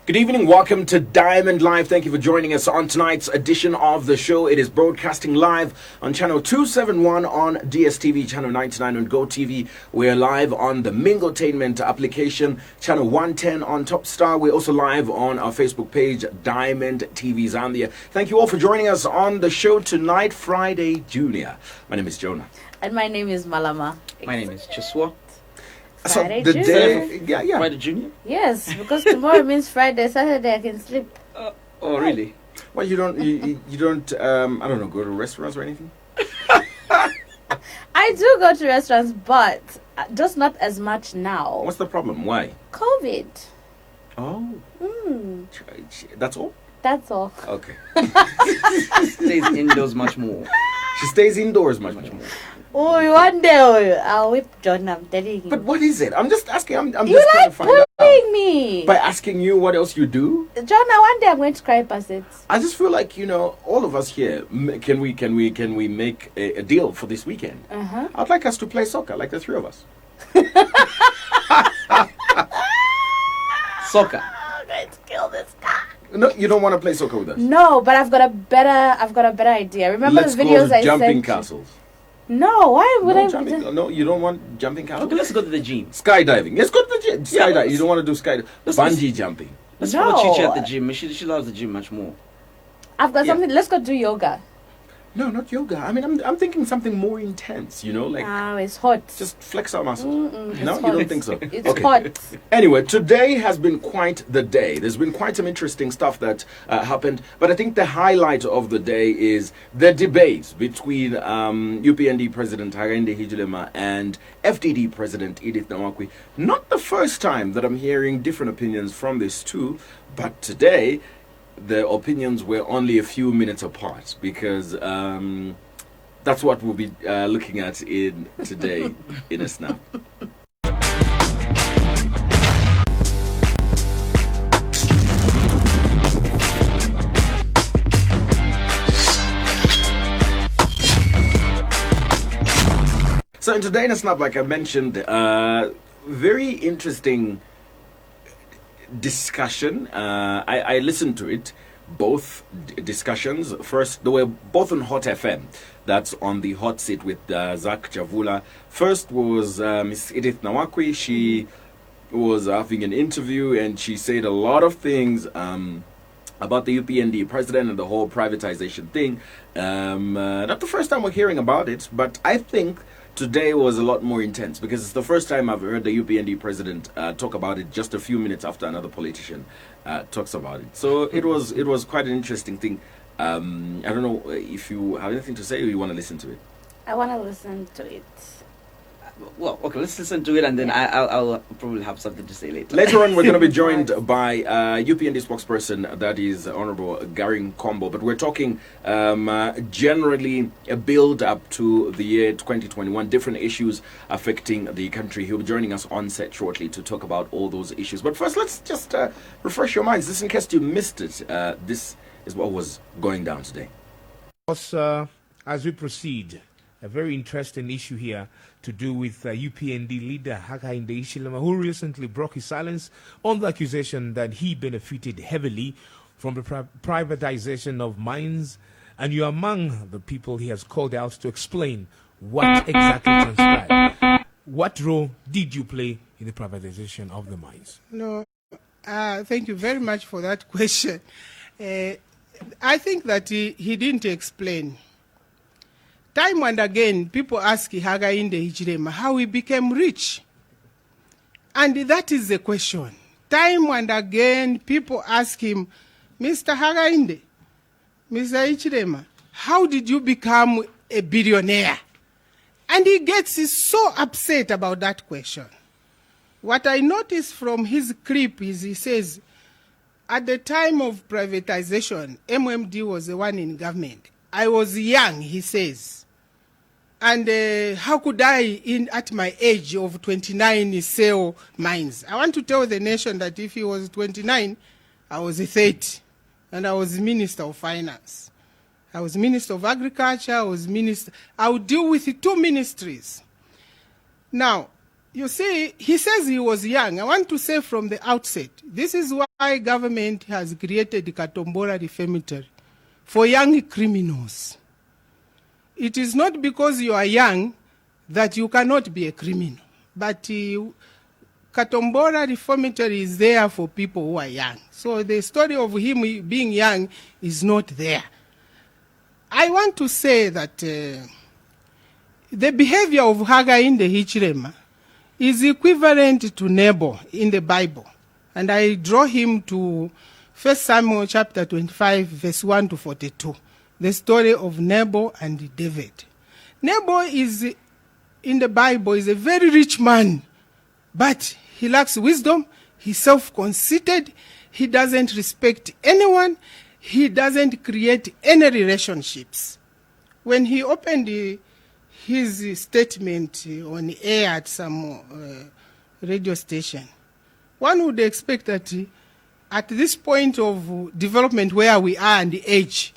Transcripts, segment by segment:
Good evening, welcome to Diamond Live. Thank you for joining us on tonight's edition of the show. It is broadcasting live on channel 271 on DSTV, channel 99 on GoTV. We're live on the Mingotainment application, channel 110 on Top Star. We're also live on our Facebook page, Diamond TV Zambia. Thank you all for joining us on the show tonight, Friday Junior. My name is Jonah. And my name is Malama. My name is Chiswa. Friday so the Junior. day, Friday Junior? Yes, because tomorrow means Friday, Saturday I can sleep. Oh, really? Well, you don't, I don't know, go to restaurants or anything? I do go to restaurants, but just not as much now. What's the problem? Why? COVID. Oh. That's all? That's all. Okay. Stays indoors much more. She stays indoors much more. Oh, one day I'll whip John, I'm telling you. But what is it? I'm just asking. I'm You just trying like to find out. bullying me. By asking you what else you do? John, one day I'm going to cry past it. I just feel like, all of us here, can we make a deal for this weekend? Uh-huh. I'd like us to play soccer, like the three of us. Soccer. I'm going to kill this guy. No, you don't want to play soccer with us? No, but I've got a better idea. Remember Let's the videos go I to jumping sent? castles. No, why would No, I? jumping, no, you don't want jumping castles? Okay, let's go to the gym. Skydiving. Let's go to the gym. Yeah, Skydiving. You don't want to do skydiving. Bungee jumping. Let's No. follow Chichi at the gym. She loves the gym much more. I've got Yeah. something. Let's go do yoga. No, not yoga. I mean, I'm thinking something more intense, like It's hot. just flex our muscles. It's No, you hot. don't think so? It's Okay. hot. Anyway, today has been quite the day. There's been quite some interesting stuff that happened. But I think the highlight of the day is the debate between UPND President Hakainde Hichilema and FDD President Edith Nawakwi. Not the first time that I'm hearing different opinions from these two, but today the opinions were only a few minutes apart because that's what we'll be looking at in today in a snap. So in today in a snap, like I mentioned, very interesting discussion. I listened to it, both discussions. First, they were both on Hot FM. That's on the hot seat with Zach Javula. First was Miss Edith Nawakwi. She was having an interview and she said a lot of things about the UPND president and the whole privatization thing. Not the first time we're hearing about it, but I think today was a lot more intense because it's the first time I've heard the UPND president talk about it just a few minutes after another politician talks about it. So it was quite an interesting thing. I don't know if you have anything to say or you want to listen to it. I want to listen to it. Well, okay, let's listen to it and then I'll probably have something to say later. Later on, we're going to be joined by UPND spokesperson, that is Honorable Garry Nkombo. But we're talking generally a build-up to the year 2021, different issues affecting the country. He'll be joining us on set shortly to talk about all those issues. But first, let's just refresh your minds. Just in case you missed it, this is what was going down today. As we proceed, a very interesting issue here to do with UPND leader Hakainde Hichilema, who recently broke his silence on the accusation that he benefited heavily from the privatization of mines. And you're among the people he has called out to explain what exactly transpired. What role did you play in the privatization of the mines? No, thank you very much for that question. I think that he didn't explain. Time and again, people ask Hakainde Hichilema how he became rich. And that is the question. Time and again, people ask him, Mr. Hakainde, Mr. Hichilema, how did you become a billionaire? And he gets so upset about that question. What I noticed from his clip is he says, at the time of privatization, MMD was the one in government. I was young, he says. And how could I, at my age of 29, sell mines? I want to tell the nation that if he was 29, I was 30. And I was Minister of Finance. I was Minister of Agriculture, I would deal with 2 ministries. Now, you see, he says he was young. I want to say from the outset, this is what government has created Katombora Reformatory for young criminals. It is not because you are young that you cannot be a criminal, but Katombora Reformatory is there for people who are young. So the story of him being young is not there. I want to say that the behavior of Hakainde Hichilema is equivalent to Nebo in the Bible. And I draw him to 1 Samuel chapter 25, verse 1 to 42. The story of Nebo and David. Nebo is, in the Bible, is a very rich man, but he lacks wisdom, he's self-conceited, he doesn't respect anyone, he doesn't create any relationships. When he opened his statement on air at some radio station, one would expect that at this point of development where we are and the age,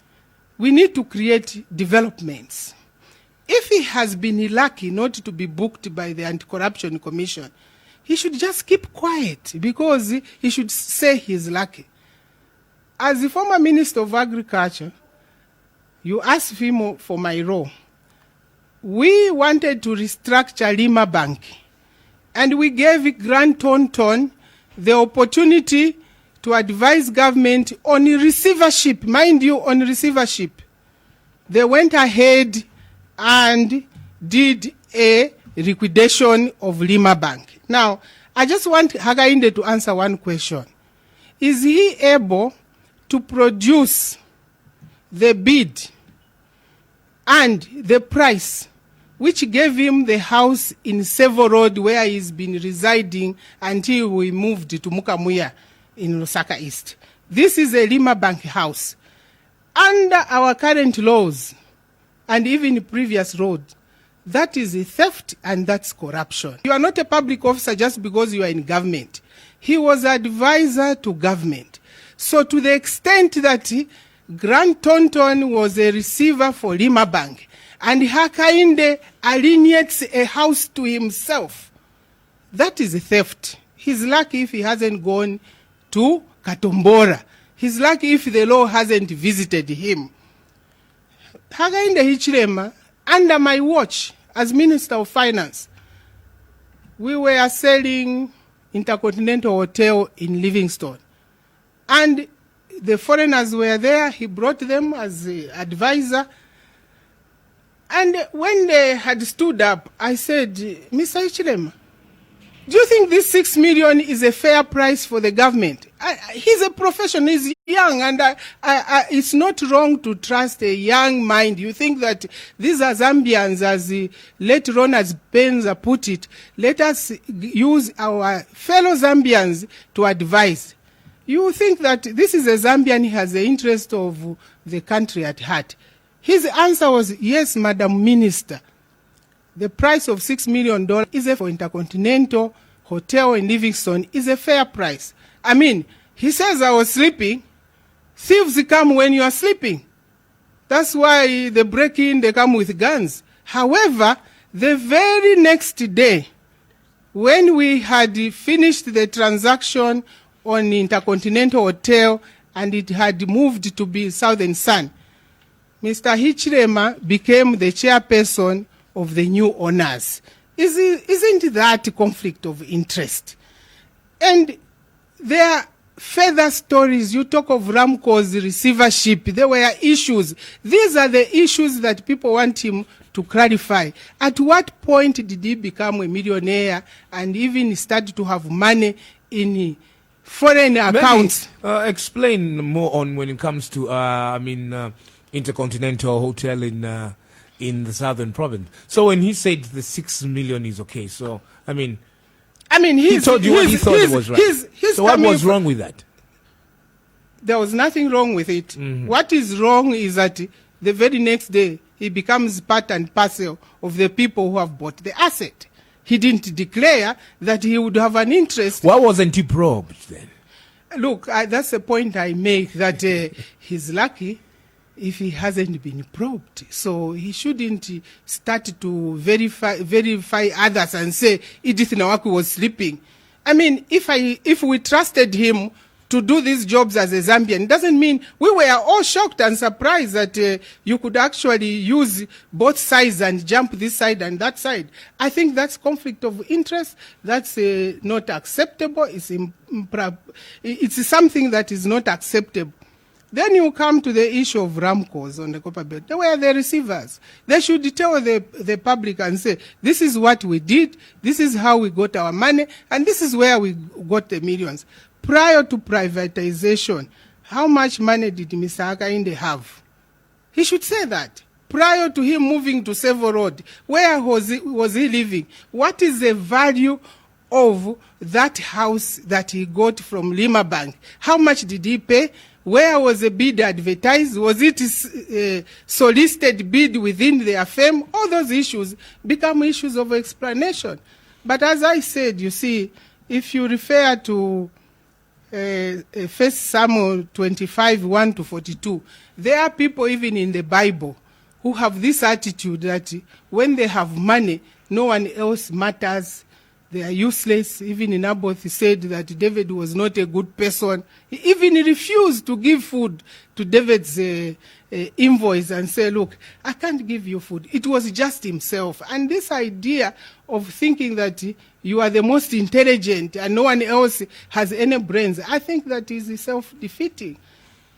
we need to create developments. If he has been lucky not to be booked by the Anti-Corruption Commission, he should just keep quiet because he should say he's lucky. As the former Minister of Agriculture, you asked him for my role. We wanted to restructure Lima Bank, and we gave Grant Thornton the opportunity to advise government on receivership. Mind you, on receivership. They went ahead and did a liquidation of Lima Bank. Now, I just want Hakainde to answer one question. Is he able to produce the bid and the price which gave him the house in Sevo Road where he's been residing until we moved to Mukamuya in Lusaka East? This is a Lima Bank house. Under our current laws, and even previous laws, that is a theft and that's corruption. You are not a public officer just because you are in government. He was an advisor to government. So to the extent that Grant Thornton was a receiver for Lima Bank, and Hakainde alienates a house to himself, that is a theft. He's lucky if he hasn't gone to Katombora. He's lucky if the law hasn't visited him. Hakainde Hichilema, under my watch as Minister of Finance, we were selling Intercontinental Hotel in Livingstone. And the foreigners were there. He brought them as an advisor. And when they had stood up, I said, Mr. Hichilema, do you think this 6 million is a fair price for the government? He's a professional, he's young, and it's not wrong to trust a young mind. You think that these are Zambians, as later on as Benza put it, let us use our fellow Zambians to advise. You think that this is a Zambian, he has the interest of the country at heart. His answer was, yes, Madam Minister. The price of $6 million is for Intercontinental Hotel in Livingstone is a fair price. I mean, he says I was sleeping. Thieves come when you are sleeping. That's why they break in, they come with guns. However, the very next day, when we had finished the transaction on Intercontinental Hotel and it had moved to be Southern Sun, Mr. Hichilema became the chairperson of the new owners. Isn't that a conflict of interest? And there are further stories. You talk of Ramco's receivership. There were issues. These are the issues that people want him to clarify. At what point did he become a millionaire and even start to have money in foreign accounts? Maybe, explain more on when it comes to, Intercontinental Hotel in the southern province. So when he said the 6 million is okay, so he told you what he thought it was right. So what was wrong with that? There was nothing wrong with it. Mm-hmm. What is wrong is that the very next day he becomes part and parcel of the people who have bought the asset. He didn't declare that he would have an interest. Why wasn't he probed then? Look, that's the point I make, that he's lucky if he hasn't been probed. So he shouldn't start to verify others and say Edith Nawakwi was sleeping. I mean, if we trusted him to do these jobs as a Zambian. Doesn't mean we were all shocked and surprised that you could actually use both sides and jump this side and that side. I think that's conflict of interest. That's not acceptable. It's something that is not acceptable. Then you come to the issue of Ramcos on the copper belt. They were the receivers. They should tell the public and say, this is what we did, this is how we got our money, and this is where we got the millions. Prior to privatization, how much money did Mr. Hakainde have? He should say that. Prior to him moving to Savo Road, where was he living? What is the value of that house that he got from Lima Bank? How much did he pay? Where was the bid advertised? Was it a solicited bid within their firm? All those issues become issues of explanation. But as I said, you see, if you refer to 1 Samuel 25, 1 to 42, there are people even in the Bible who have this attitude that when they have money, no one else matters. They are useless. Even in Naboth, he said that David was not a good person. He even refused to give food to David's invoice and say, look, I can't give you food. It was just himself. And this idea of thinking that you are the most intelligent and no one else has any brains, I think that is self-defeating.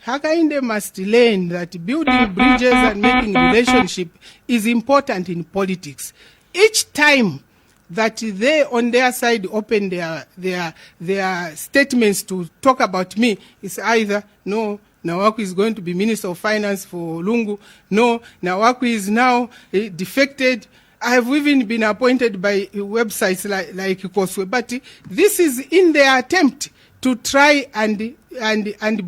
Hakainde must learn that building bridges and making relationship is important in politics. Each time that they on their side open their statements to talk about me, it's either, no, Nawakwi is going to be Minister of Finance for Lungu, no, Nawakwi is now defected. I have even been appointed by websites like Koswe, but this is in their attempt to try and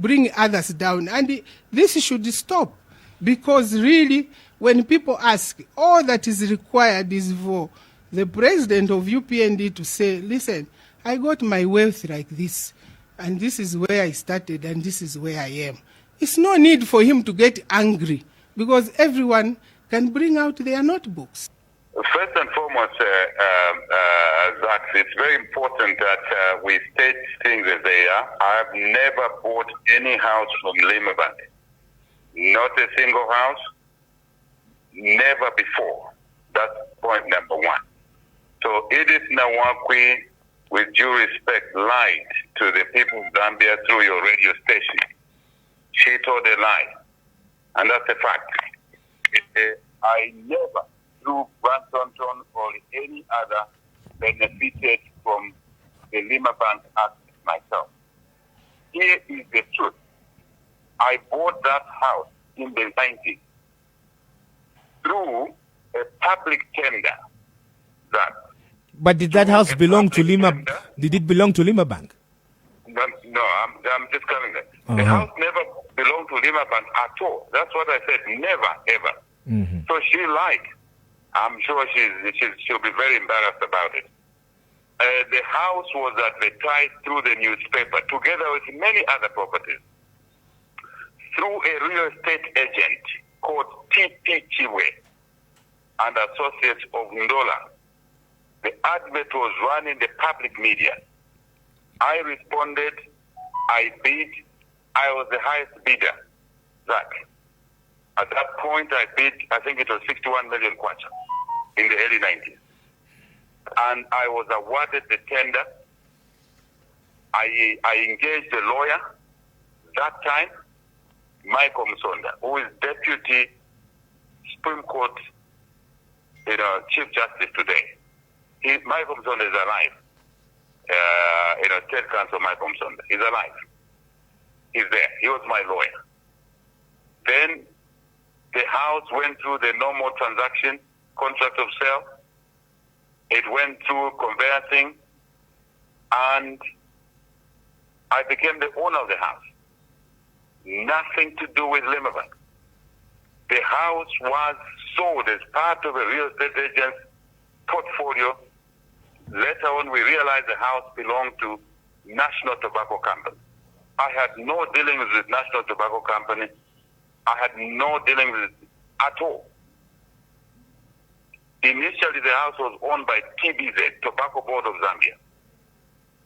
bring others down, and this should stop, because really when people ask, all that is required is for the president of UPND to say, listen, I got my wealth like this, and this is where I started, and this is where I am. It's no need for him to get angry, because everyone can bring out their notebooks. First and foremost, Zach, it's very important that we state things as they are. I've never bought any house from Lima Bank. Not a single house. Never before. That's point number one. So Edith Nawakwi, with due respect, lied to the people of Zambia through your radio station. She told a lie. And that's a fact. I never, through Branson or any other, benefited from the Lima Bank Act myself. Here is the truth. I bought that house in the 90s through a public tender. But did that house belong to Lima? Did it belong to Lima Bank? No, I'm just telling that. The house never belonged to Lima Bank at all. That's what I said. Never, ever. Mm-hmm. So she lied. I'm sure she'll be very embarrassed about it. The house was advertised through the newspaper, together with many other properties, through a real estate agent called T.P. Chiwe and Associates of Ndola. The advert was run in the public media. I responded, I bid, I was the highest bidder. Zach. At that point, I bid, I think it was 61 million kwacha in the early 90s. And I was awarded the tender. I engaged a lawyer that time, Michael Msonda, who is Deputy Supreme Court Chief Justice today. Michael Msonda is alive. State Counsel Michael Msonda is alive. He's there. He was my lawyer. Then the house went through the normal transaction, contract of sale. It went through conveyancing, and I became the owner of the house. Nothing to do with Lima Bank. The house was sold as part of a real estate agent's portfolio. Later on, we realized the house belonged to National Tobacco Company. I had no dealings with National Tobacco Company. I had no dealings with it at all. Initially, the house was owned by TBZ, Tobacco Board of Zambia.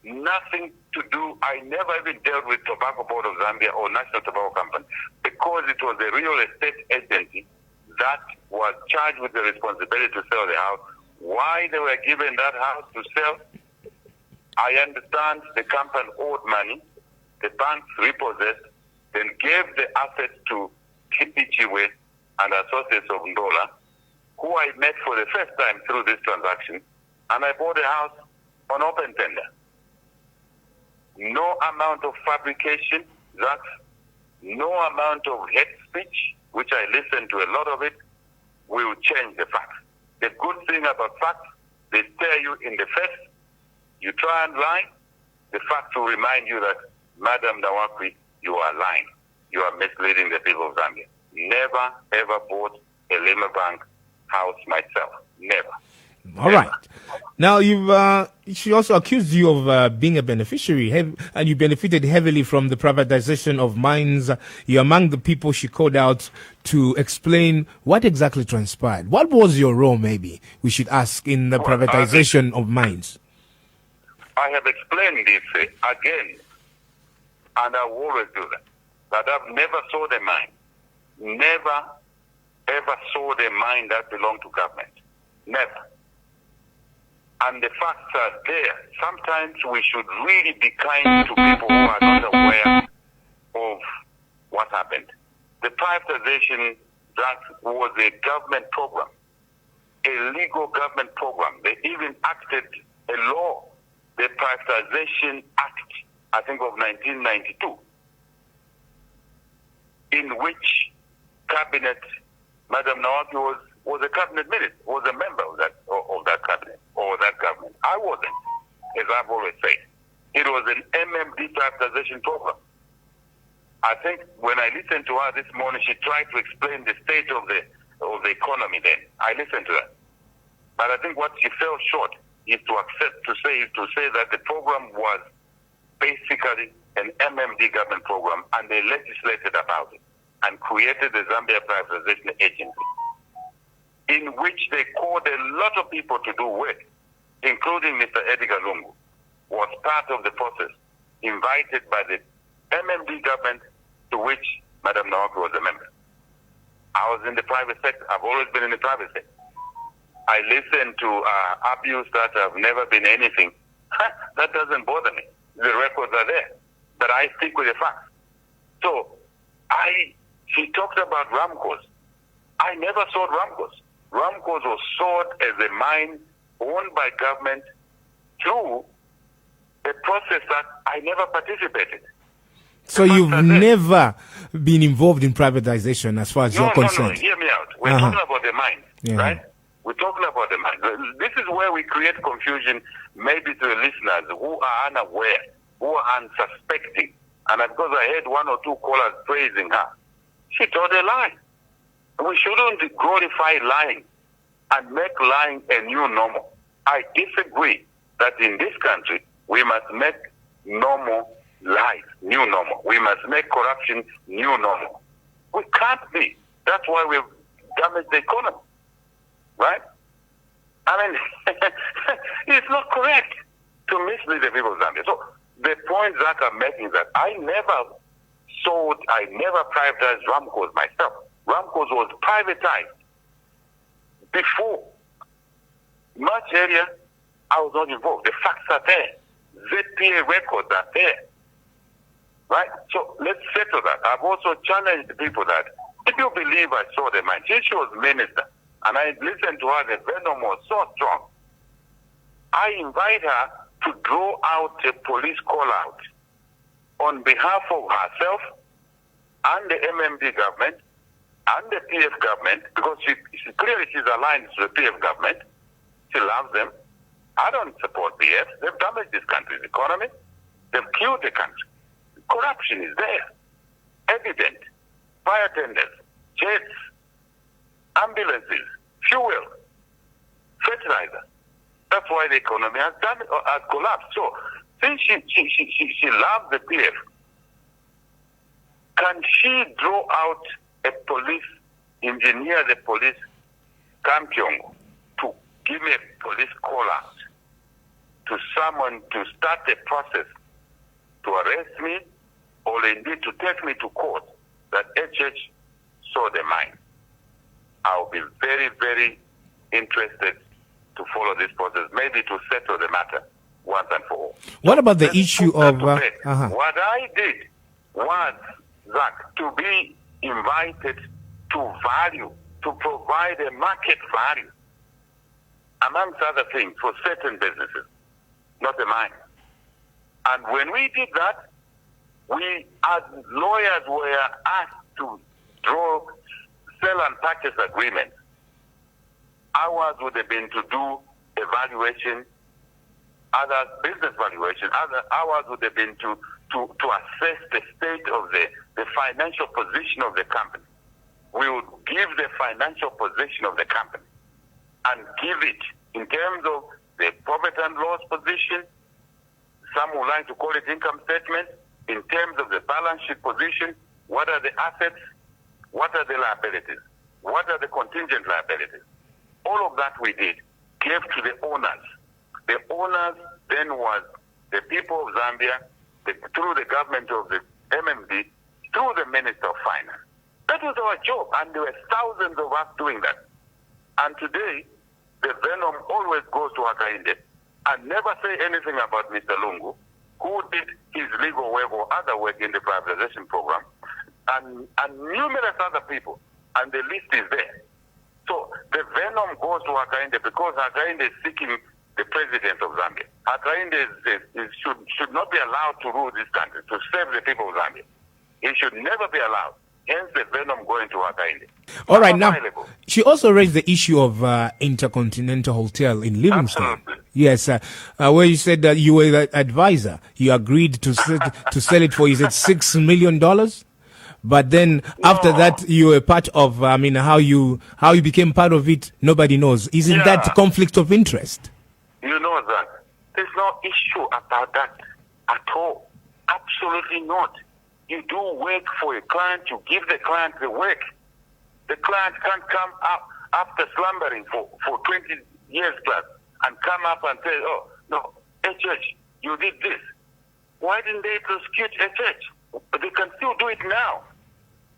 nothing to do. I never even dealt with Tobacco Board of Zambia or National Tobacco Company because it was a real estate agency that was charged with the responsibility to sell the house. Why they were given that house to sell, I understand the company owed money, the banks repossessed, then gave the assets to Hichilema and associates of Ndola, who I met for the first time through this transaction, and I bought a house on open tender. No amount of fabrication, no amount of hate speech, which I listen to a lot of it, will change the facts. The good thing about facts, they stare you in the face. You try and lie, the facts will remind you that, Madam Nawakwi, you are lying. You are misleading the people of Zambia. Never, ever bought a Lima Bank house myself. Never. All right. Now, she also accused you of being a beneficiary, and you benefited heavily from the privatization of mines. You're among the people she called out to explain what exactly transpired. What was your role, maybe, we should ask, in the privatization of mines? I have explained this again, and I will always do that I've never sold a mine. Never, ever sold a mine that belonged to government. Never. And the facts are there. Sometimes we should really be kind to people who are not aware of what happened. The privatization, that was a government program, a legal government program. They even acted a law, the Privatization Act, I think of 1992, in which cabinet, Madam Nawakwi was a cabinet minister, was a member of that cabinet or that government. I wasn't, as I've always said. It was an MMD privatization program. I think when I listened to her this morning, she tried to explain the state of the economy then. I listened to that. But I think what she fell short is to say that the program was basically an MMD government program, and they legislated about it and created the Zambia Privatization Agency, in which they called a lot of people to do work, including Mr. Edgar Lungu, was part of the process, invited by the MMD government, to which Madam Nawakwi was a member. I was in the private sector. I've always been in the private sector. I listen to abuse that have never been anything. That doesn't bother me. The records are there. But I stick with the facts. So, she talked about Ramcos. I never sold Ramcos. Ramcos was sold as a mine owned by government through a process that I never participated. So you've never been involved in privatization as far as you're concerned? No, hear me out. We're talking about the mine, right? We're talking about the mine. This is where we create confusion, maybe to the listeners who are unaware, who are unsuspecting. And because I heard one or two callers praising her, she told a lie. We shouldn't glorify lying and make lying a new normal. I disagree that in this country we must make normal life new normal. We must make corruption new normal. We can't be. That's why we've damaged the economy. Right? I mean, it's not correct to mislead the people of Zambia. So the point Zach are making is that I never privatized Ramcos myself. Ramcos was privatized before. Much earlier, I was not involved. The facts are there. ZPA records are there. Right? So let's settle that. I've also challenged the people that if you believe I saw the mine, since she was minister, and I listened to her, the venom was so strong, I invite her to draw out a police call-out on behalf of herself and the MMD government and the PF government, because she clearly she's aligned to the PF government. She loves them. I don't support PF. They've damaged this country's economy. They've killed the country. Corruption is there. Evident. Fire tenders, jets, ambulances, fuel, fertilizer. That's why the economy has collapsed. So, since she loves the PF, can she draw out a police, engineer the police, Kampyongo, to give me a police call out to someone to start a process to arrest me or indeed to take me to court that HH sold the mine, I'll be very, very interested to follow this process, maybe to settle the matter once and for all. What about the Let's issue put that of... to bed. What I did was, Zach, to be invited to value, to provide a market value, amongst other things, for certain businesses, not a mine. And when we did that, we, as lawyers, were asked to draw sell and purchase agreements. Ours would have been to do evaluation, other business valuation. Ours would have been to assess the state of the financial position of the company. We would give the financial position of the company and give it in terms of the profit and loss position. Some would like to call it income statement. In terms of the balance sheet position, what are the assets? What are the liabilities? What are the contingent liabilities? All of that we did, gave to the owners. The owners then was the people of Zambia, through the government of the MMD, through the Minister of Finance. That was our job, and there were thousands of us doing that. And today, the venom always goes to Hakainde and never say anything about Mr. Lungu, who did his legal work or other work in the privatization program, and numerous other people, and the list is there. So the venom goes to Hakainde because Hakainde is seeking the president of Zambia. Hakainde should not be allowed to rule this country, to save the people of Zambia. He should never be allowed. Hence the venom going to Hakainde. All right, now, she also raised the issue of Intercontinental Hotel in Livingstone. Absolutely. Yes, where you said that you were the advisor. You agreed to sell it for, is it $6 million? But then after that, you were part of, how you became part of it, nobody knows. Isn't that conflict of interest? You know that. There's no issue about that at all. Absolutely not. You do work for a client, you give the client the work. The client can't come up after slumbering for 20 years plus and come up and say, oh, no, HH, you did this. Why didn't they prosecute HH? They can still do it now.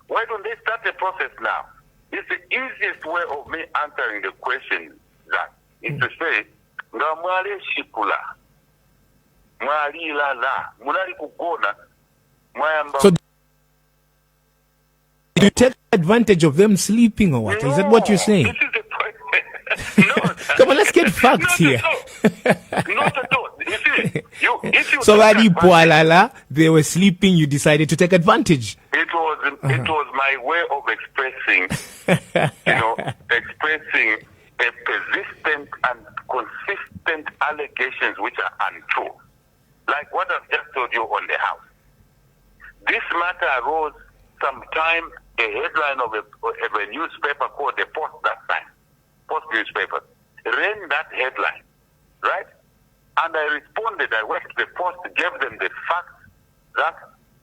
Why don't they start the process now? It's the easiest way of me answering the question, that is to say, nga mwale shikula, mwali lala, mulali kukona, mwayamba. So do you take advantage of them sleeping or what? No, is that what you're saying? This is the point. No. Come on, let's get facts here. Not at all. You see, if you So take Wadi advantage- Pualala, they were sleeping, you decided to take advantage. It was my way of expressing, expressing a persistent and consistent allegations which are untrue. Like what I've just told you on the house. This matter arose sometime, a headline of a newspaper called the Post that time. Post newspaper. Ran that headline, right? And I responded. I went to the Post, gave them the facts,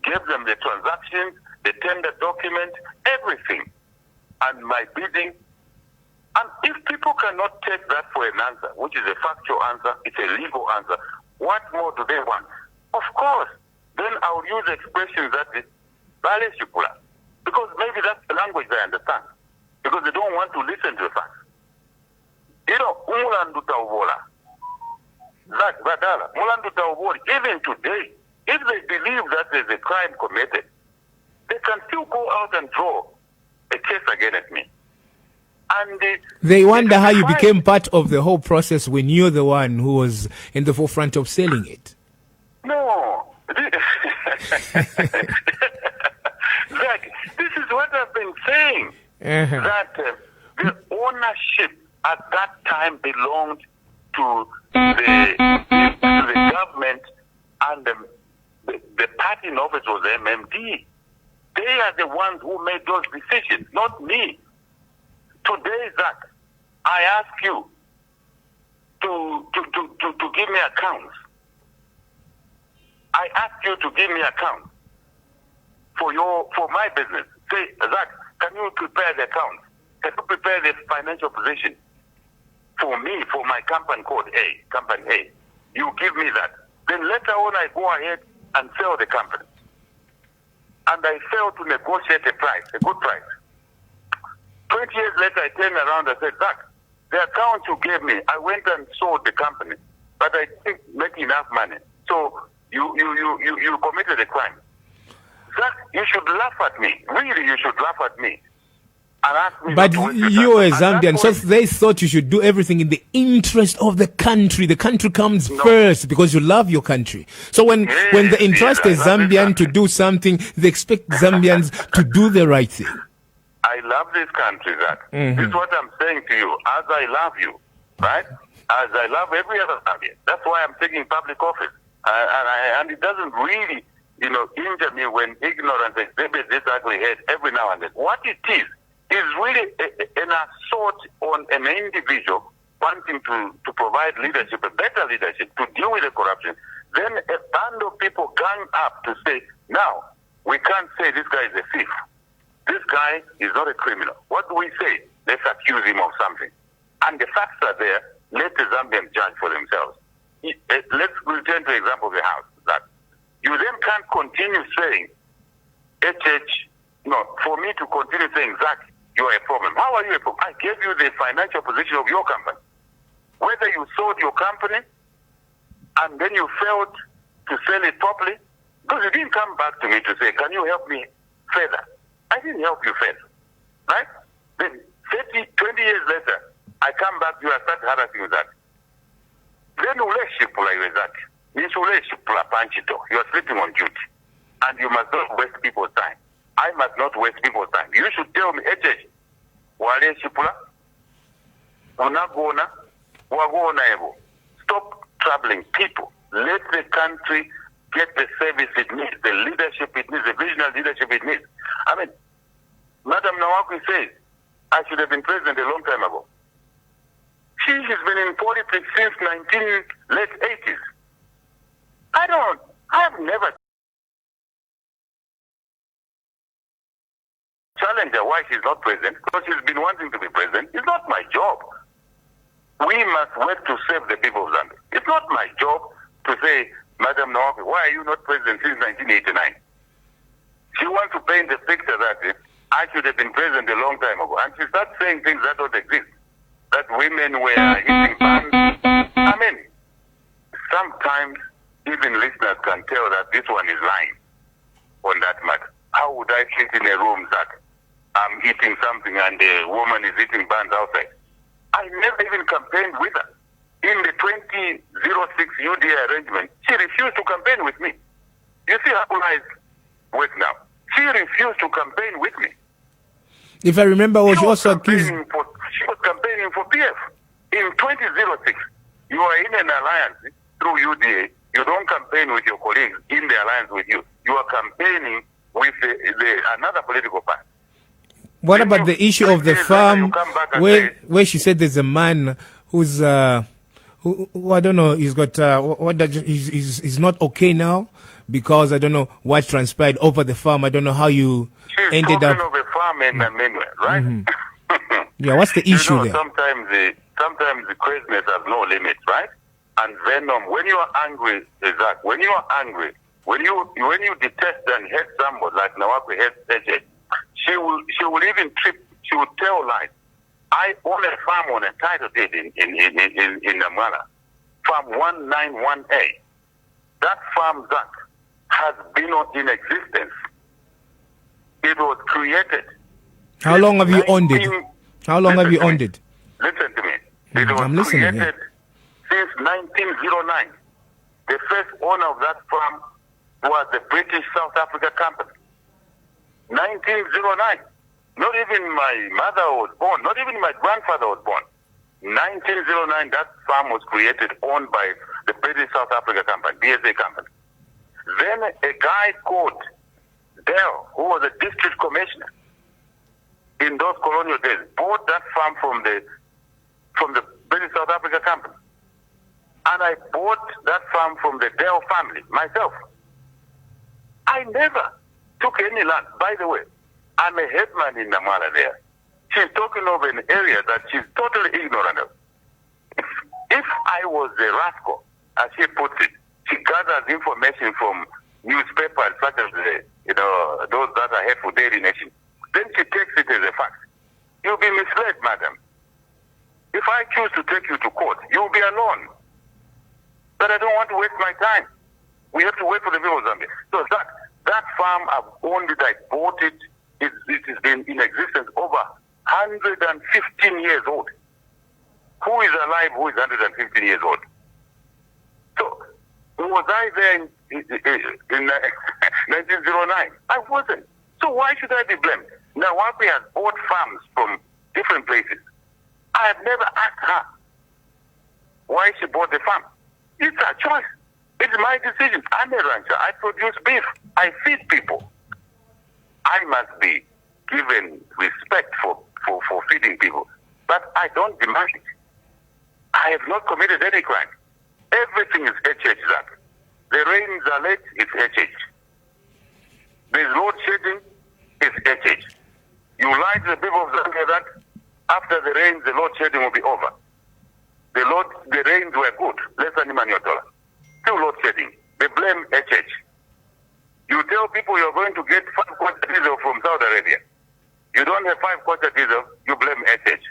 gave them the transactions, the tender document, everything, and my bidding. And if people cannot take that for an answer, which is a factual answer, it's a legal answer, what more do they want? Of course, then I'll use expressions that is Bale Shukula, because maybe that's the language they understand, because they don't want to listen to the facts. Umulandu Taubola, Zach Badala, Mulandu Taubori, even today, if they believe that there's a crime committed, they can still go out and draw a case against me. And They wonder how you became part of the whole process when you're the one who was in the forefront of selling it. No. Zach, this is what I've been saying. That the ownership at that time belonged to the government, and the party in office was MMD. They are the ones who made those decisions, not me. Today, Zach, I ask you to give me accounts. I ask you to give me accounts for my business. Say, Zach, can you prepare the accounts? Can you prepare the financial position for me, for my company called A, company A? You give me that. Then later on, I go ahead and sell the company. And I fail to negotiate a price, a good price. 20 years later, I turned around and said, Zach, the account you gave me, I went and sold the company, but I didn't make enough money. So you committed a crime. Zach, you should laugh at me. Really, you should laugh at me. And ask me But not to waste you your are time. At that Zambian, so point, they thought you should do everything in the interest of the country. The country comes No. first because you love your country. So when the interest yes, is I love this Zambian to country. do something, they expect Zambians to do the right thing. I love this country, Zach. This is what I'm saying to you. As I love you, right? As I love every other Zambian. That's why I'm taking public office. And it doesn't really, injure me when ignorance exhibits this ugly head every now and then. What it is really an assault on an individual wanting to provide leadership, a better leadership, to deal with the corruption. Then a band of people gang up to say, now, we can't say this guy is a thief. This guy is not a criminal. What do we say? Let's accuse him of something. And the facts are there. Let the Zambians judge for themselves. Let's return to the example of the house. That you then can't continue saying, for me to continue saying, Zach, you are a problem. How are you a problem? I gave you the financial position of your company. Whether you sold your company and then you failed to sell it properly, because you didn't come back to me to say, can you help me further? I didn't help you further. Right? Then 20 years later, I come back to you and start harassing you that. Then relationship like that. This relationship panchito. You are sleeping on duty. And you must not waste people's time. I must not waste people's time. You should tell me, wale shipula, unagona, wagona evo. Stop troubling people. Let the country get the service it needs, the leadership it needs, the visionary leadership it needs. I mean, Madam Nawakwi says, I should have been president a long time ago. She has been in politics since late 80s. I have never challenged her why she's not president, because she's been wanting to be president. It's not my job. We must work to save the people of Zambia. It's not my job to say, Madam Nawakwi, why are you not president since 1989? She wants to paint the picture that I should have been president a long time ago. And she starts saying things that don't exist. That women were hitting bands. I mean, sometimes even listeners can tell that this one is lying on that matter. How would I sit in a room that I'm eating something and the woman is eating bands outside? I never even campaigned with her. In the 2006 UDA arrangement, she refused to campaign with me. You see how lies work now. She refused to campaign with me. If I remember, was She was also accused. She was campaigning for PF. In 2006, you are in an alliance through UDA. You don't campaign with your colleagues in the alliance with you. You are campaigning with another political party. What If about you- the issue of the 20 years later, you farm come back and where she said there's a man who's who I don't know, he's got he's not okay now because I don't know what transpired over the farm. I don't know how you She's ended talking up. of a farm in Namibia, right? Yeah, what's the issue there? Sometimes the craziness has no limit, right? And venom. When you are angry, Zach, when you are angry, when you detest and hate somebody like Nawakwi hates AJ, she will even trip. She will tell lies. I own a farm on a title deed in Namala, farm 191A. That farm, Zach, has been in existence. It was created. How long have you owned it? 19 How long have you Listen to owned me. it? Listen to me. It was I'm listening, created since 1909. The first owner of that farm was the British South Africa Company. 1909. Not even my mother was born. Not even my grandfather was born. 1909, that farm was created, owned by the British South Africa Company, BSA Company. Then a guy called Dell, who was a district commissioner in those colonial days, bought that farm from the British South Africa Company. And I bought that farm from the Dell family myself. I never took any land. By the way, I'm a headman in Namala there. She's talking of an area that she's totally ignorant of. If I was a rascal as she puts it, she gathers information from newspapers such as those that are hateful Daily Nation. Then she takes it as a fact. You'll be misled, madam. If I choose to take you to court, you'll be alone. But I don't want to waste my time. We have to wait for the people of Zambia. So that farm, I've owned it, I bought it. It has been in existence over 115 years old. Who is alive who is 115 years old? So, was I there in 1909? I wasn't. So why should I be blamed? Nawakwi has bought farms from different places. I have never asked her why she bought the farm. It's her choice. It's my decision. I'm a rancher. I produce beef. I feed people. I must be given respect for feeding people. But I don't demand it. I have not committed any crime. Everything is HH, Zach. The rains are late, it's HH. There's load shedding, it's HH. You lie to the people of Zambia that after the rains, the load shedding will be over. The rains were good, less than $1,000,000. Still load shedding. They blame HH. You tell people you're going to get 5 quarts of diesel from Saudi Arabia. You don't have 5 quarts of diesel, you blame HH.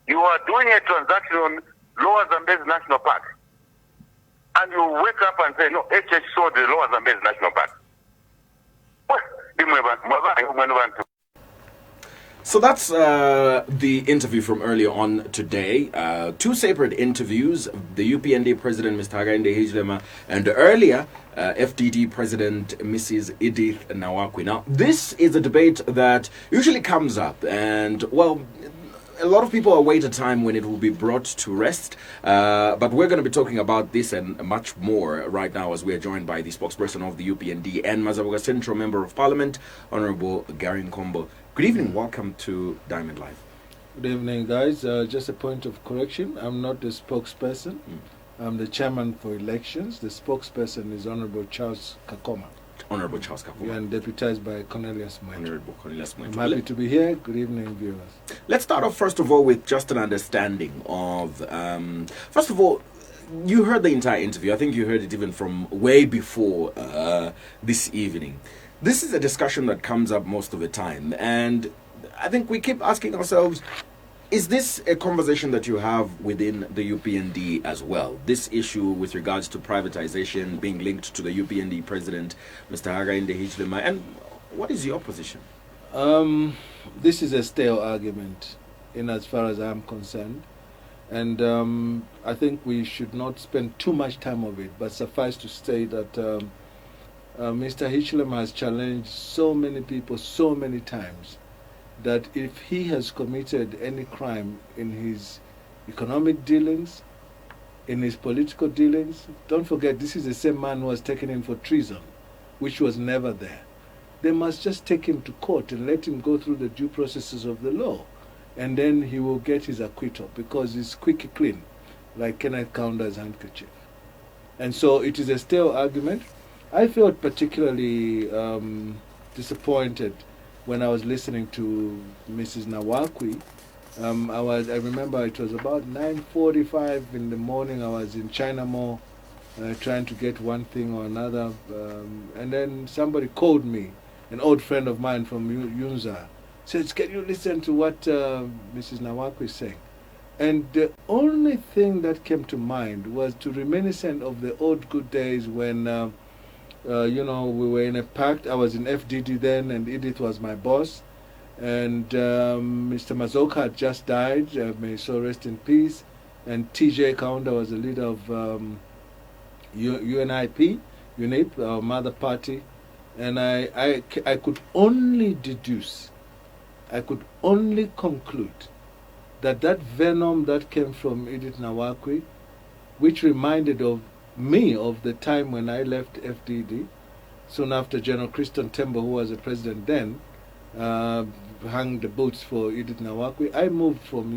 You are doing a transaction on Lower Zambezi National Park. And you wake up and say, no, HH sold the Lower Zambezi National Park. What? So that's the interview from earlier on today. 2 separate interviews. The UPND President, Mr. Hakainde Hichilema, and earlier, FDD President, Mrs. Edith Nawakwi. Now, this is a debate that usually comes up, and, well, a lot of people await a time when it will be brought to rest, but we're going to be talking about this and much more right now as we are joined by the spokesperson of the UPND and Mazabuga Central Member of Parliament, Honorable Garry Nkombo. Good evening, welcome to Diamond Live. Good evening, guys. Just a point of correction, I'm not the spokesperson. I'm the chairman for elections. The spokesperson is Honorable Charles Kakoma. Honorable Charles Kakoma. And deputized by Cornelius Mwento. Honorable Cornelius Mwento. I'm happy to be here. Good evening, viewers. Let's start off, first of all, with just an understanding of, first of all, you heard the entire interview. I think you heard it even from way before this evening. This is a discussion that comes up most of the time, and I think we keep asking ourselves, is this a conversation that you have within the UPND as well? This issue with regards to privatization being linked to the UPND president, Mr. Hakainde Hichilema, and what is your position? This is a stale argument in as far as I'm concerned, and I think we should not spend too much time of it, but suffice to say that Mr. Hichilema has challenged so many people so many times that if he has committed any crime in his economic dealings, in his political dealings, don't forget this is the same man who was taken in for treason, which was never there. They must just take him to court and let him go through the due processes of the law, and then he will get his acquittal because he's quick clean, like Kenneth Kaunda's handkerchief. And so it is a stale argument. I felt particularly disappointed when I was listening to Mrs. Nawakwi. I remember it was about 9:45 in the morning. I was in China Mall trying to get one thing or another, and then somebody called me, an old friend of mine from Yunza, says, "Can you listen to what Mrs. Nawakwi is saying?" And the only thing that came to mind was to reminiscent of the old good days when we were in a pact. I was in FDD then, and Edith was my boss. And Mr. Mazoka had just died, may he so rest in peace. And TJ Kaunda was the leader of UNIP, our mother party. And I could only deduce, I could only conclude that venom that came from Edith Nawakwi, which reminded of me of the time when I left FDD, soon after General Christian Tembo, who was the president then, hung the boots for Edith Nawakwi. I moved from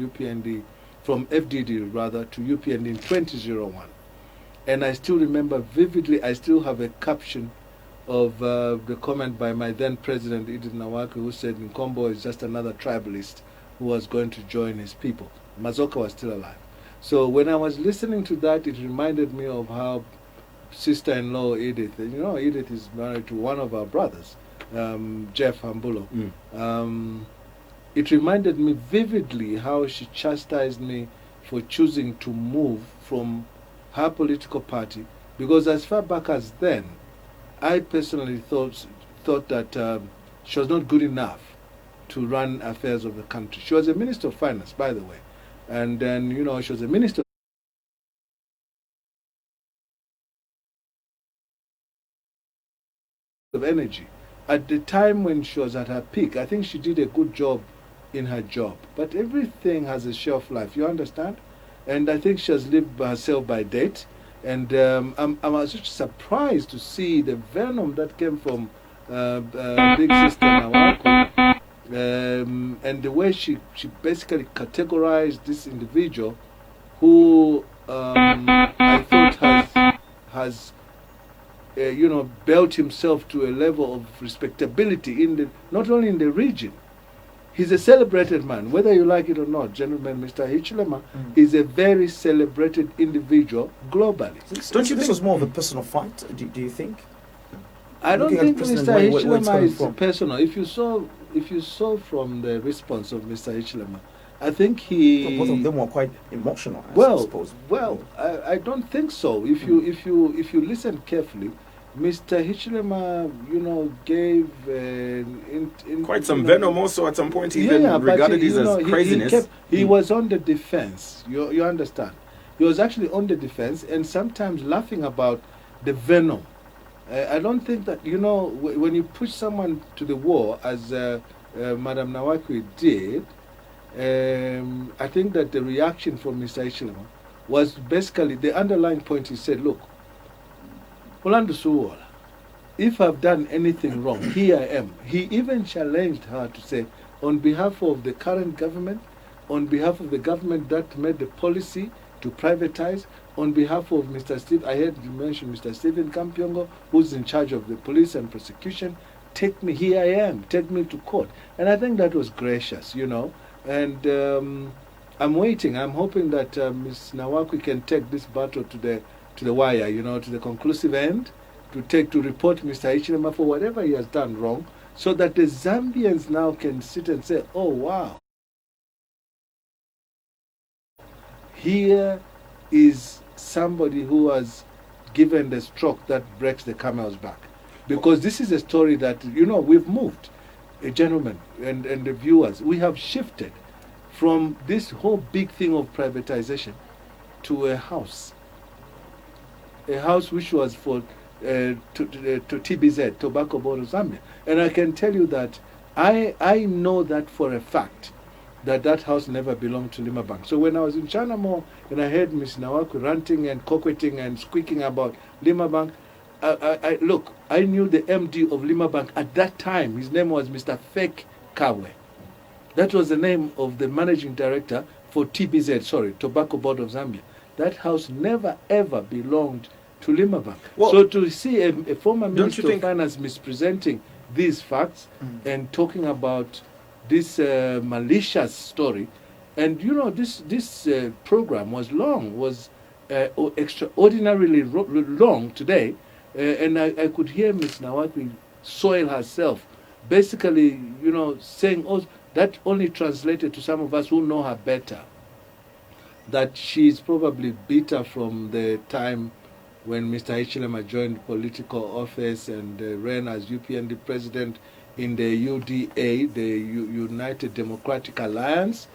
FDD rather, to UPND in 2001. And I still remember vividly, I still have a caption of the comment by my then president, Edith Nawakwi, who said Nkombo is just another tribalist who was going to join his people. Mazoka was still alive. So when I was listening to that, it reminded me of how sister-in-law Edith, and Edith is married to one of our brothers, Jeff Hambulo. It reminded me vividly how she chastised me for choosing to move from her political party, because as far back as then, I personally thought that she was not good enough to run affairs of the country. She was a minister of finance, by the way, and then she was a minister of energy. At the time when she was at her peak, I think she did a good job in her job. But everything has a shelf life, you understand? And I think she has lived herself by date. And I'm just surprised to see the venom that came from Big Sister Nawakwi, and the way she basically categorized this individual who I thought has built himself to a level of respectability not only in the region. He's a celebrated man, whether you like it or not, gentlemen. Mr. Hichilema is a very celebrated individual globally. Don't you think this was more of a personal fight? Do you think? I don't think Mr. Hichilema is personal. If you saw from the response of Mr. Hichilema, I think both of them were quite emotional. I suppose. I don't think so. If you listen carefully, Mr. Hichilema, gave quite some venom also at some point. Even regarded this as craziness. He was on the defense. You understand? He was actually on the defense and sometimes laughing about the venom. I don't think that when you push someone to the war, as Madam Nawakwi did. I think that the reaction from Mr. Hichilema was basically the underlying point. He said, look, Orlando Suwola, if I've done anything wrong, here I am. He even challenged her to say, on behalf of the current government, on behalf of the government that made the policy to privatize, on behalf of Mr. Steve, I heard you mention Mr. Stephen Kampiongo, who's in charge of the police and prosecution, take me, here I am, take me to court. And I think that was gracious, And I'm waiting. I'm hoping that Ms. Nawakwi can take this battle to the wire, to the conclusive end, to report Mr. Hichilema for whatever he has done wrong, so that the Zambians now can sit and say, oh, wow. Here is somebody who has given the stroke that breaks the camel's back. Because this is a story that, we've moved. Gentlemen and the viewers, we have shifted from this whole big thing of privatization to a house which was for to TBZ, Tobacco Board of Zambia. And I can tell you that I know that for a fact, that house never belonged to Lima Bank. So when I was in China Mall and I heard Ms. Nawakwi ranting and coquetting and squeaking about Lima Bank, I knew the MD of Lima Bank at that time. His name was Mr. Fake Kawe. That was the name of the managing director for TBZ, Tobacco Board of Zambia. That house never ever belonged to Lima Bank. Well, so to see a former Minister of Finance mispresenting these facts and talking about this malicious story, and this program was long, was extraordinarily long today. And I could hear Ms. Nawakwi soil herself, basically, saying, that only translated to some of us who know her better, that she's probably bitter from the time when Mr. Hichilema joined political office and ran as UPND president in the UDA, the United Democratic Alliance,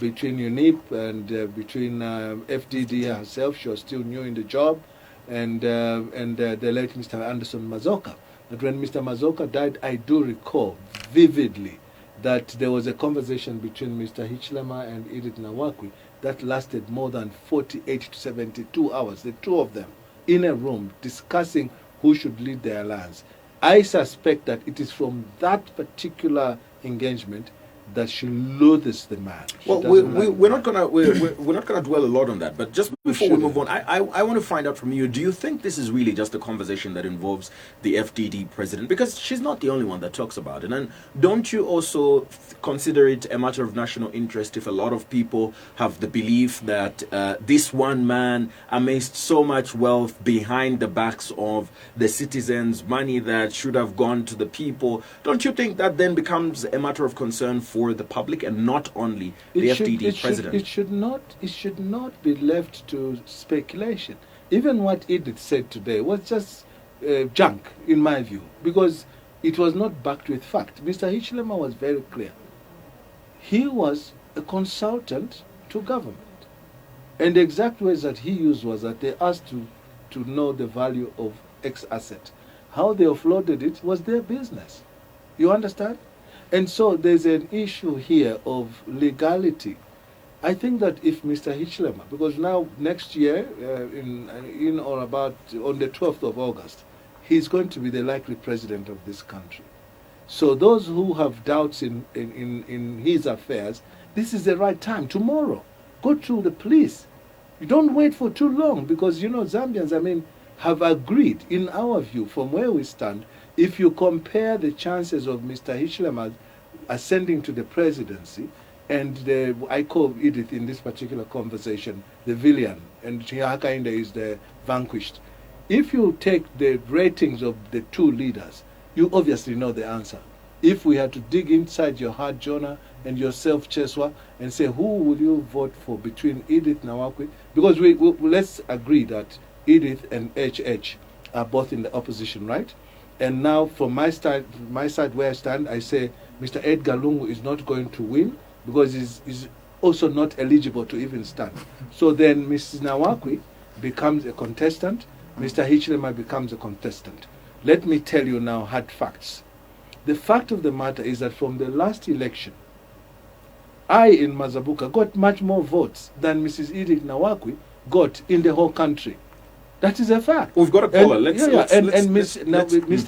between UNIP and between FDD herself. She was still new in the job. And the late Mr. Anderson Mazoka. But when Mr. Mazoka died, I do recall vividly that there was a conversation between Mr. Hichilema and Edith Nawakwi that lasted more than 48 to 72 hours, the two of them, in a room discussing who should lead the alliance. I suspect that it is from that particular engagement that she loathes the man. She Well, doesn't like we're the not man. gonna we're not gonna dwell a lot on that. But just before we move on, I want to find out from you. Do you think this is really just a conversation that involves the FDD president? Because she's not the only one that talks about it. And don't you also consider it a matter of national interest if a lot of people have the belief that this one man amassed so much wealth behind the backs of the citizens, money that should have gone to the people? Don't you think that then becomes a matter of concern for the public and not only the FDD president? It should not be left to speculation. Even what Edith said today was just junk, in my view, because it was not backed with fact. Mr. Hichilema was very clear. He was a consultant to government. And the exact words that he used was that they asked to know the value of X asset. How they offloaded it was their business. You understand? And so there's an issue here of legality. I think that if Mr. Hichilema, because now next year, in or about on the 12th of August, he's going to be the likely president of this country. So those who have doubts in his affairs, this is the right time. Tomorrow, go to the police. You don't wait for too long, because Zambians, have agreed, in our view, from where we stand, if you compare the chances of Mr. Hichilema ascending to the presidency and I call Edith in this particular conversation the villain, and Hakainde is the vanquished. If you take the ratings of the two leaders, you obviously know the answer. If we had to dig inside your heart, Jonah, and yourself, Cheswa, and say, who will you vote for between Edith Nawakwi? Because let's agree that Edith and HH are both in the opposition, right? And now from my side where I stand, I say Mr. Edgar Lungu is not going to win because he's also not eligible to even stand. So then Mrs. Nawakwi becomes a contestant, Mr. Hichilema becomes a contestant. Let me tell you now hard facts. The fact of the matter is that from the last election, I in Mazabuka got much more votes than Mrs. Edith Nawakwi got in the whole country. That is a fact. We've got a caller. Mr.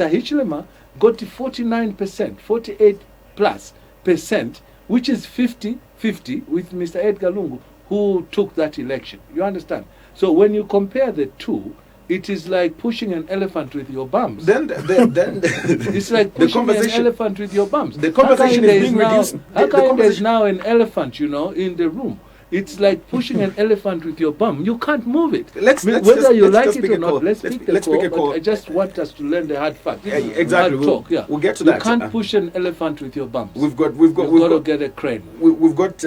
Hichilema got 49%, 48 plus percent, which is 50-50 with Mr. Edgar Lungu, who took that election. You understand? So when you compare the two, it is like pushing an elephant with your bums. Then it's like pushing an elephant with your bums. The conversation is being reduced. Hakainde is now an elephant, in the room. It's like pushing an elephant with your bum. You can't move it. Whether you like it or not, let's pick a call. I just want us to learn the hard fact. Exactly. We'll get to that. You can't push an elephant with your bums. We've got to get a crane. We've got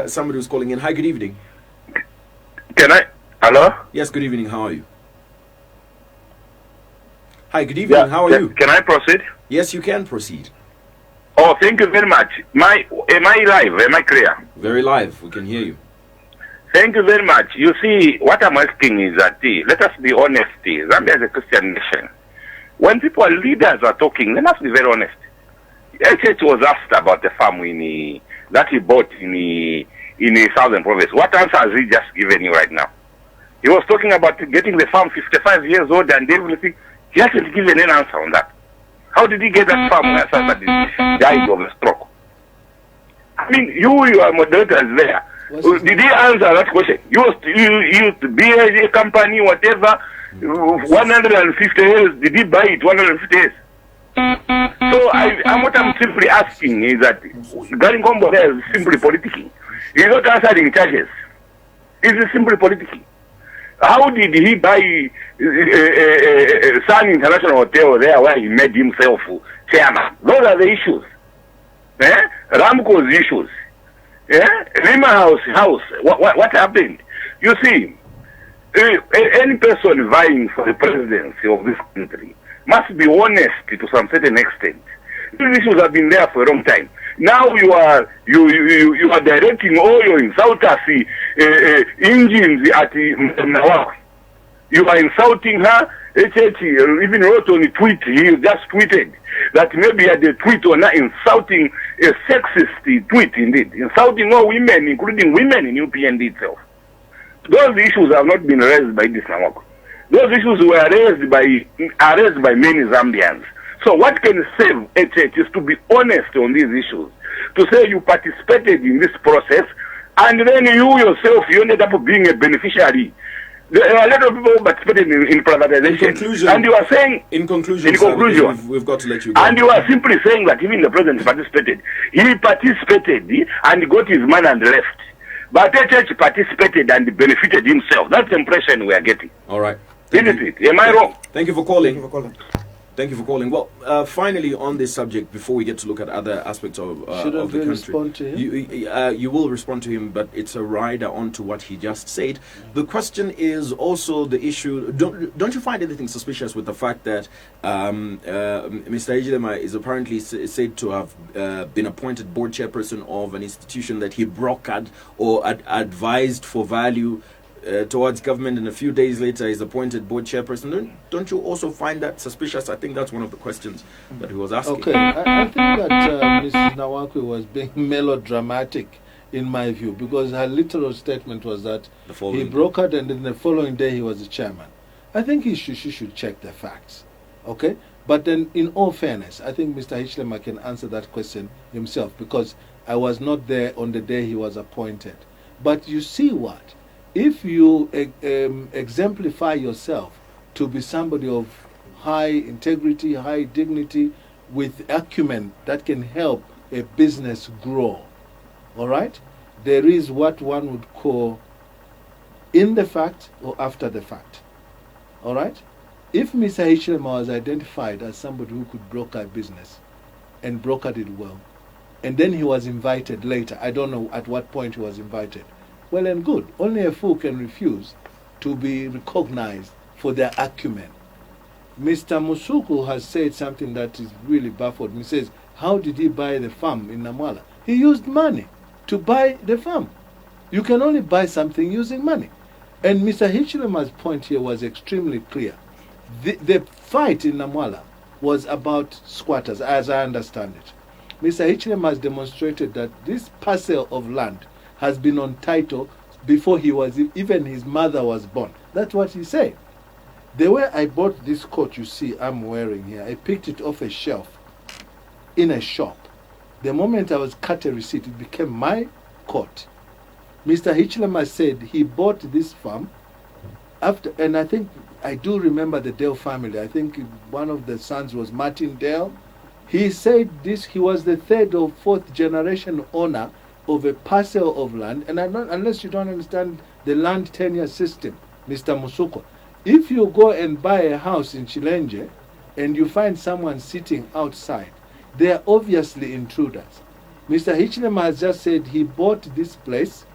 somebody who's calling in. Hi, good evening. Can I? Hello? Yes, good evening. How are you? Hi, good evening. How are you? Can I proceed? Yes, you can proceed. Oh, thank you very much. Am I live? Am I clear? Very live. We can hear you. Thank you very much. You see, what I'm asking is that, let us be honest. Zambia is a Christian nation. When leaders are talking, they must be very honest. HH was asked about the farm that he bought in the southern province. What answer has he just given you right now? He was talking about getting the farm 55 years old and everything. He hasn't given an answer on that. How did he get that farm when somebody died of a stroke? I mean, your moderators there. Did he answer that question? You used to be a company, whatever, 150 years. Did he buy it 150 years? So what I'm simply asking is that Garry Nkombo there is simply politicking. He's not answering charges. He's simply politicking. How did he buy Sun International Hotel there where he made himself chairman? Those are the issues. Ramco's issues. Lima House. What happened? You see, any person vying for the presidency of this country must be honest to some certain extent. These issues have been there for a long time. Now you are directing all your insulters engines at Nawakwi. You are insulting her. HH even wrote on a tweet. He just tweeted that maybe had a tweet on her insulting a sexist tweet indeed, insulting all women, including women in UPND itself. Those issues have not been raised by this Nawakwi. Those issues were raised by many Zambians. So what can save HH is to be honest on these issues. to say you participated in this process, and then you yourself, you ended up being a beneficiary. There are a lot of people who participated in privatization. In conclusion, and you are saying, in conclusion, we've got to let you go. and you are simply saying that even the president participated. He participated and got his money and left. But the church participated and benefited himself. That's the impression we are getting. All right. Isn't it? Am I wrong? Thank you for calling. Thank you for calling. Well, finally, on this subject, before we get to look at other aspects of the country, respond to him? You will respond to him, but it's a rider onto what he just said. The question is also the issue. Don't you find anything suspicious with the fact that Mr. Hichilema is apparently said to have been appointed board chairperson of an institution that he brokered or advised for value towards government, and a few days later is appointed board chairperson? Don't you also find that suspicious? I think that's one of the questions that he was asking. Okay, I think that Mrs. Nawakwi was being melodramatic in my view, because her literal statement was that he brokered and then the following day he was the chairman. I think she should check the facts. Okay? But then, in all fairness, I think Mr. Hichilema can answer that question himself, because I was not there on the day he was appointed. But you see what? If you exemplify yourself to be somebody of high integrity, high dignity, with acumen that can help a business grow, all right, there is what one would call in the fact or after the fact, all right? If Mr. Hichilema was identified as somebody who could broker a business and brokered it well, and then he was invited later, I don't know at what point he was invited, well and good. Only a fool can refuse to be recognized for their acumen. Mr. Musuku has said something that is really baffled me. He says, how did he buy the farm in Namwala? He used money to buy the farm. You can only buy something using money. And Mr. Hichilema's point here was extremely clear. The fight in Namwala was about squatters, as I understand it. Mr. Hichilema has demonstrated that this parcel of land has been on title before he was, even his mother was born. That's what he said. The way I bought this coat you see I'm wearing here, I picked it off a shelf in a shop. The moment I was cut a receipt, it became my coat. Mr. Hichilema said he bought this farm after, and I think, I do remember the Dale family. I think one of the sons was Martin Dale. He said this, he was the third or fourth generation owner of a parcel of land, and unless you don't understand the land tenure system, Mr. Musuko, if you go and buy a house in Chilenje and you find someone sitting outside, they are obviously intruders. Mr. Hichilema has just said he bought this place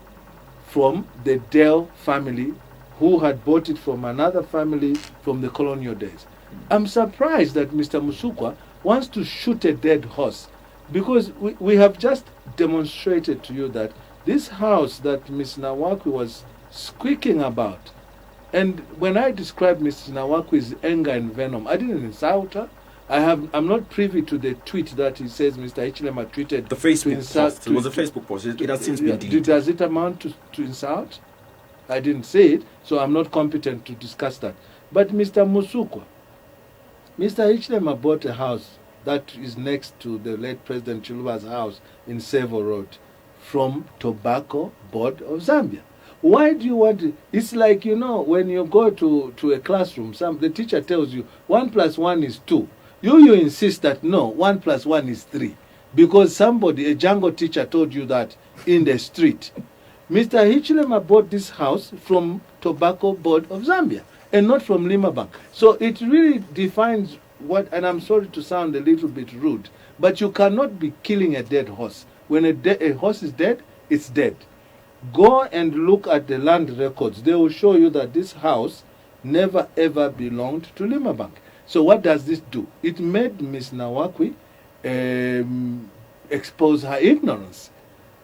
from the Dale family, who had bought it from another family from the colonial days. I'm surprised that Mr. Musukwa wants to shoot a dead horse, because we have just demonstrated to you that this house that Ms. Nawakwi was squeaking about, and when I described Mrs. Nawakwi's anger and venom, I didn't insult her. I'm not privy to the tweet that he says Mr. Hichilema tweeted. The Facebook post. It was a Facebook post. It has since been deleted. Does it amount to insult? I didn't say it, so I'm not competent to discuss that. But Mr. Musukwa, Mr. Hichilema bought a house that is next to the late President Chiluba's house in Sevo Road from Tobacco Board of Zambia. Why do you want to? It's like, you know, when you go to a classroom, the teacher tells you 1 + 1 is 2. You insist that no, 1 + 1 is 3. Because somebody, a Django teacher, told you that in the street. Mr. Hichilema bought this house from Tobacco Board of Zambia and not from Lima Bank. So it really defines what, and I'm sorry to sound a little bit rude, but you cannot be killing a dead horse. When a horse is dead, it's dead. Go and look at the land records. They will show you that this house never ever belonged to Lima Bank. So what does this do? It made Ms. Nawakwi expose her ignorance.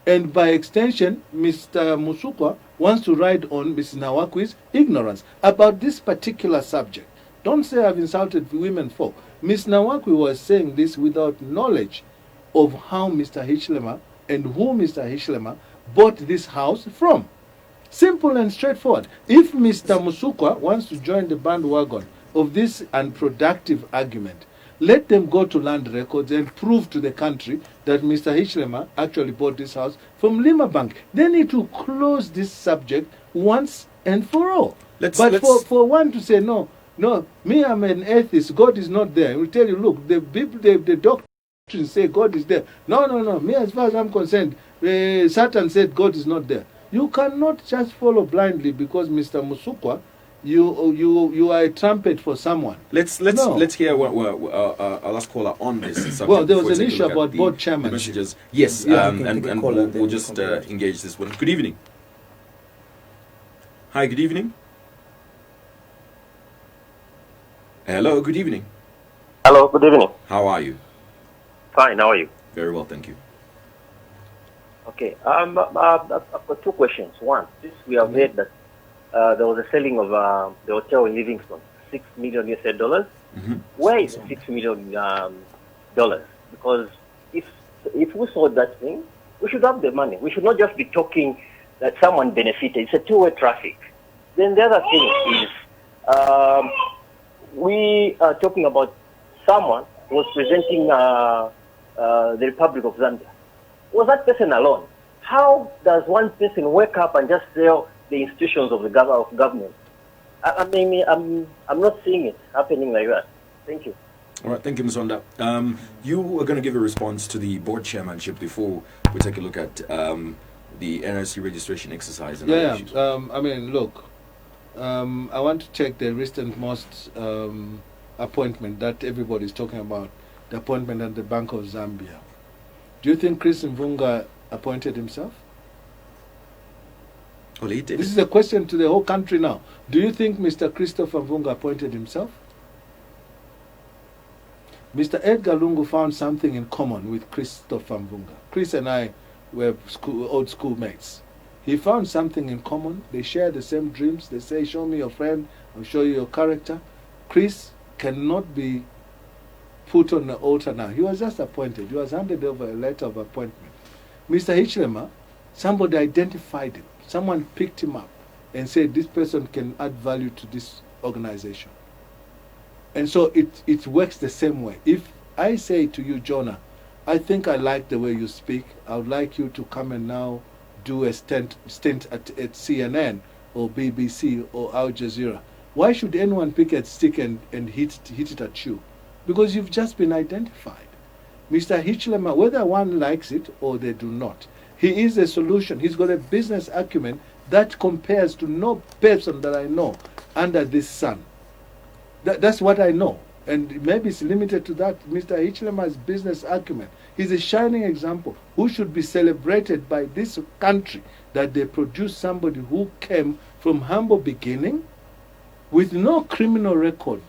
And by extension, Mr. Musukwa wants to ride on Ms. Nawakwi's ignorance about this particular subject. Don't say I've insulted women folk. Ms. Nawakwi was saying this without knowledge of how Mr. Hichilema and who Mr. Hichilema bought this house from. Simple and straightforward. If Mr. Musukwa wants to join the bandwagon of this unproductive argument, Let them go to land records and prove to the country that Mr. Hichilema actually bought this house from Lima Bank. They need to close this subject once and for all. For one to say, no, me, I'm an atheist, God is not there. We tell you, look, the doctrines say God is there. No, me, as far as I'm concerned, Satan said God is not there. You cannot just follow blindly because Mr. Musukwa, you are a trumpet for someone. Let's hear our last caller on this subject. Well, there was an issue about board chairmanship. Messages. Yes, and we'll just engage this one. Good evening. Hi, good evening. Hello, good evening. Hello, good evening. How are you? Fine, how are you? Very well, thank you. Okay, I've got two questions. One, this we have heard that there was a selling of the hotel in Livingston, $6 million US dollars. Mm-hmm. Where is the $6 million dollars? Because if we sold that thing, we should have the money. We should not just be talking that someone benefited. It's a two-way traffic. Then the other thing is, we are talking about someone who was presenting the Republic of Zambia. Was that person alone? How does one person wake up and just sell the institutions of the government? I mean, I'm not seeing it happening like that. Thank you. All right, thank you, Ms. Onda. You were going to give a response to the board chairmanship before we take a look at the NRC registration exercise. And other issues. I mean, look, I want to check the recent appointment that everybody's talking about, the appointment at the Bank of Zambia. Do you think Chris Mvunga appointed himself? Well, he did. This is a question to the whole country now. Do you think Mr. Christopher Mvunga appointed himself? Mr. Edgar Lungu found something in common with Christopher Mvunga. Chris and I were old schoolmates. He found something in common. They share the same dreams. They say, show me your friend, I'll show you your character. Chris cannot be put on the altar now. He was just appointed. He was handed over a letter of appointment. Mr. Hichilema, somebody identified him. Someone picked him up and said, this person can add value to this organization. And so it works the same way. If I say to you, Jonah, I think I like the way you speak. I would like you to come and now do a stint at CNN or BBC or Al Jazeera. Why should anyone pick a stick and hit it at you? Because you've just been identified. Mr. Hichilema, whether one likes it or they do not, he is a solution. He's got a business acumen that compares to no person that I know under this sun. That's what I know. And maybe it's limited to that. Mr. Hichilema's business acumen. He's a shining example who should be celebrated by this country, that they produce somebody who came from humble beginning with no criminal record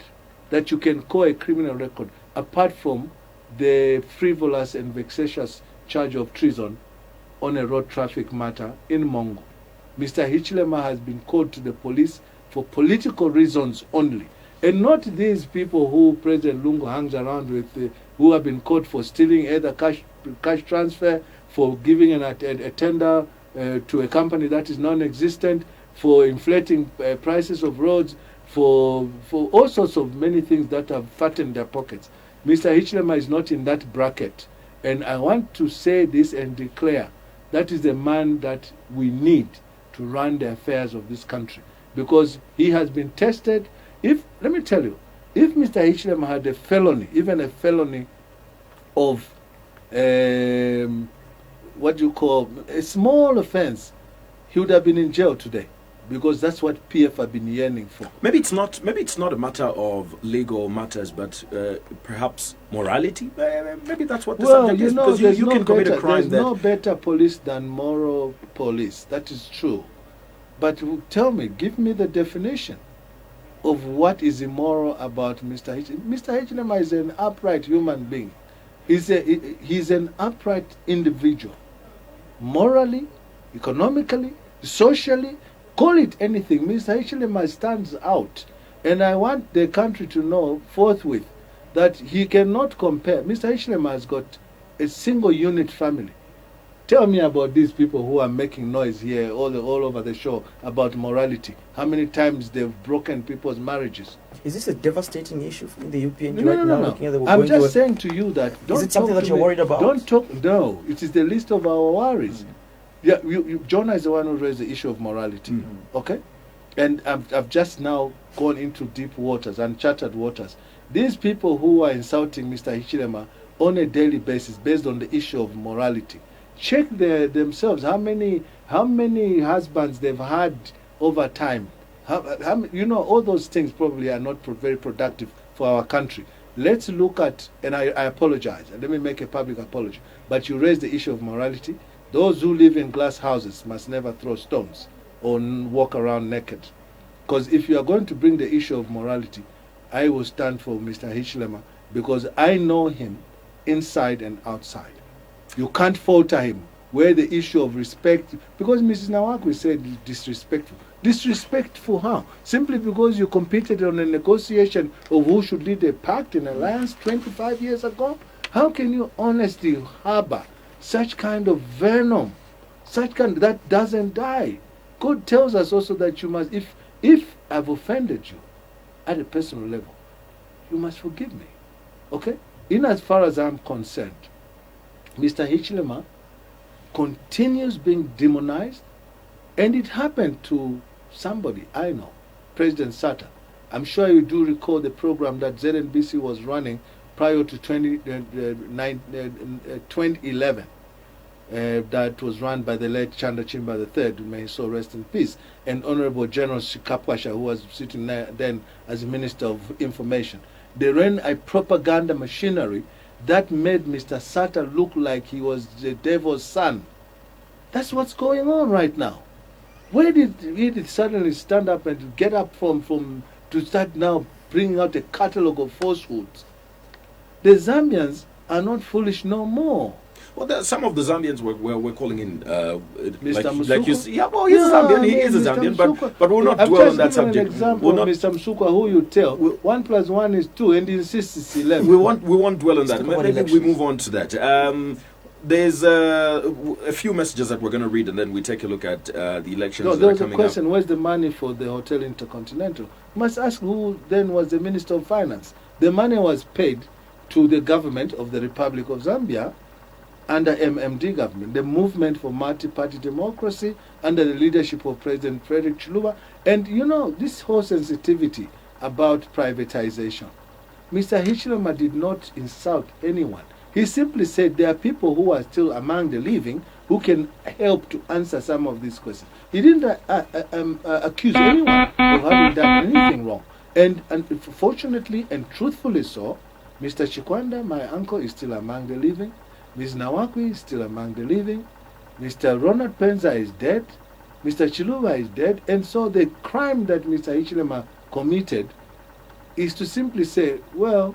that you can call a criminal record, apart from the frivolous and vexatious charge of treason on a road traffic matter in Mongo. Mr. Hichilema has been called to the police for political reasons only, and not these people who President Lungu hangs around with, who have been caught for stealing either cash transfer, for giving a tender to a company that is non-existent, for inflating prices of roads, for all sorts of many things that have fattened their pockets. Mr. Hichilema is not in that bracket. And I want to say this and declare that is the man that we need to run the affairs of this country, because he has been tested. Let me tell you, if Mr. Hichilema had a felony, even a felony of what you call a small offense, he would have been in jail today, because that's what PF have been yearning for. Maybe it's not a matter of legal matters, but perhaps morality. Maybe that's what the subject is. Because you can commit a crime. There's no better police than moral police. That is true. But tell me, give me the definition of what is immoral about Mr. Hichilema. Mr. Hichilema is an upright human being. He's an upright individual. Morally, economically, socially, call it anything. Mr. Hichilema stands out. And I want the country to know forthwith that he cannot compare. Mr. Hichilema has got a single unit family. Tell me about these people who are making noise here all over the show about morality. How many times they've broken people's marriages? Is this a devastating issue in the UPND No, right no, now? no, Looking at the, no. we're I'm going to just a- saying to you that Is it something that you're worried about? Don't talk. No, it is the least of our worries. Yeah, Jonah is the one who raised the issue of morality. Okay, and I've just now gone into deep waters, uncharted waters. These people who are insulting Mr. Hichilema on a daily basis based on the issue of morality, check themselves. How many husbands they've had over time. All those things probably are not very productive for our country. Let's look at, and I apologize, and let me make a public apology, but you raised the issue of morality. Those who live in glass houses must never throw stones or walk around naked. Because if you are going to bring the issue of morality, I will stand for Mr. Hichilema because I know him inside and outside. You can't falter him where the issue of respect, because Mrs. Nawakwi said disrespectful. Disrespectful how? Simply because you competed on a negotiation of who should lead a pact in alliance 25 years ago? How can you honestly harbor such kind of venom, that doesn't die? God tells us also that you must, if I've offended you at a personal level, you must forgive me. Okay? In as far as I'm concerned, Mr. Hichilema continues being demonized, and it happened to somebody I know, President Sata. I'm sure you do recall the program that ZNBC was running prior to 2011. That was run by the late Chanda Chimba III, may his soul rest in peace, and Honorable General Shikapwasha, who was sitting there then as Minister of Information. They ran a propaganda machinery that made Mr. Sata look like he was the devil's son. That's what's going on right now. Where did Edith suddenly stand up and get up from to start now bringing out a catalogue of falsehoods? The Zambians are not foolish no more. Well, some of the Zambians were calling in, Mr. like you Msuko? see. Yeah, well, he's a Zambian. He is a Mr. Zambian, Msuko. but we'll not I've dwell just on that given subject. An example We'll not, of Mr. Msuko, who you tell 1 + 1 is 2, and he insists it's 11. we won't dwell on that. talk about Maybe we elections. move on to that. There's a few messages that we're going to read, and then we take a look at the elections No, that there are was a coming question: up. where's the money for the Hotel Intercontinental? Must ask who then was the Minister of Finance. The money was paid to the government of the Republic of Zambia under MMD government, the Movement for Multi-Party Democracy, under the leadership of President Frederick Chiluba. And this whole sensitivity about privatization. Mr. Hichilema did not insult anyone. He simply said there are people who are still among the living who can help to answer some of these questions. He didn't accuse anyone of having done anything wrong. And fortunately and truthfully so, Mr. Chikwanda, my uncle, is still among the living. Ms. Nawakwi is still among the living. Mr. Ronald Penza is dead. Mr. Chiluba is dead. And so the crime that Mr. Hichilema committed is to simply say, well,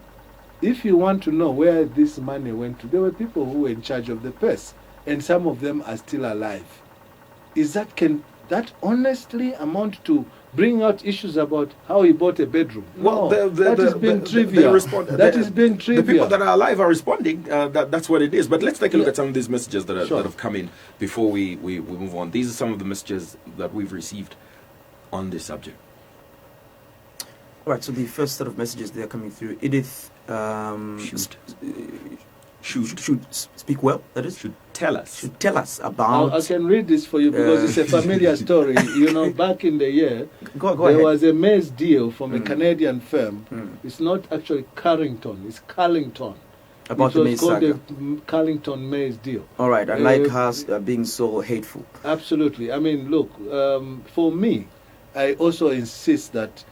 if you want to know where this money went to, there were people who were in charge of the purse, and some of them are still alive. Can that honestly amount to bring out issues about how he bought a bedroom? Well, No, that is being trivial. That is being trivial. The people that are alive are responding. That's what it is. But let's take a look at some of these messages that Sure. have come in before we move on. These are some of the messages that we've received on this subject. All right, so the first set of messages they are coming through. Edith should speak well. That is, Should tell us. should tell us about. I can read this for you because it's a familiar story. Back in the year, Go there ahead. was a maize deal from a Canadian firm. Mm. It's not actually Carrington, it's Carlington. About it the was maize called saga. the Carlington maize deal. All right, I like her being so hateful. Absolutely. I mean, look, for me, I also insist that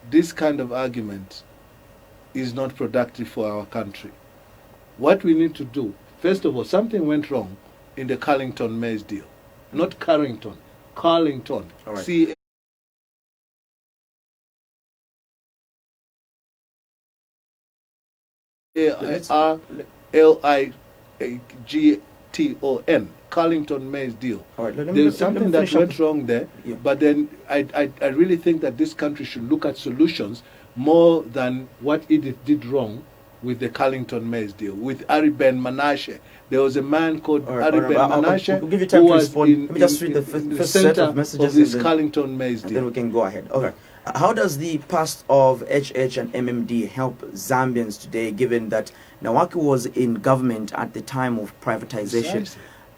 this kind of argument is not productive for our country. What we need to do, first of all, something went wrong in the Carlington maize deal. Not Carrington, Carlington. All right. Carlington, Carlington maize deal. All right, let me There's something that finish up. went wrong there, Yeah. but then I really think that this country should look at solutions more than what Edith did wrong with the Carlington Maize deal, with Ariben Manashe. There was a man called Ariben Manashe I'll give you time who to was respond. Let me just read the in first set center of messages of this and then- Carlington Maize and then deal. we can go ahead. Okay. How does the past of HH and MMD help Zambians today, given that Nawakwi was in government at the time of privatization?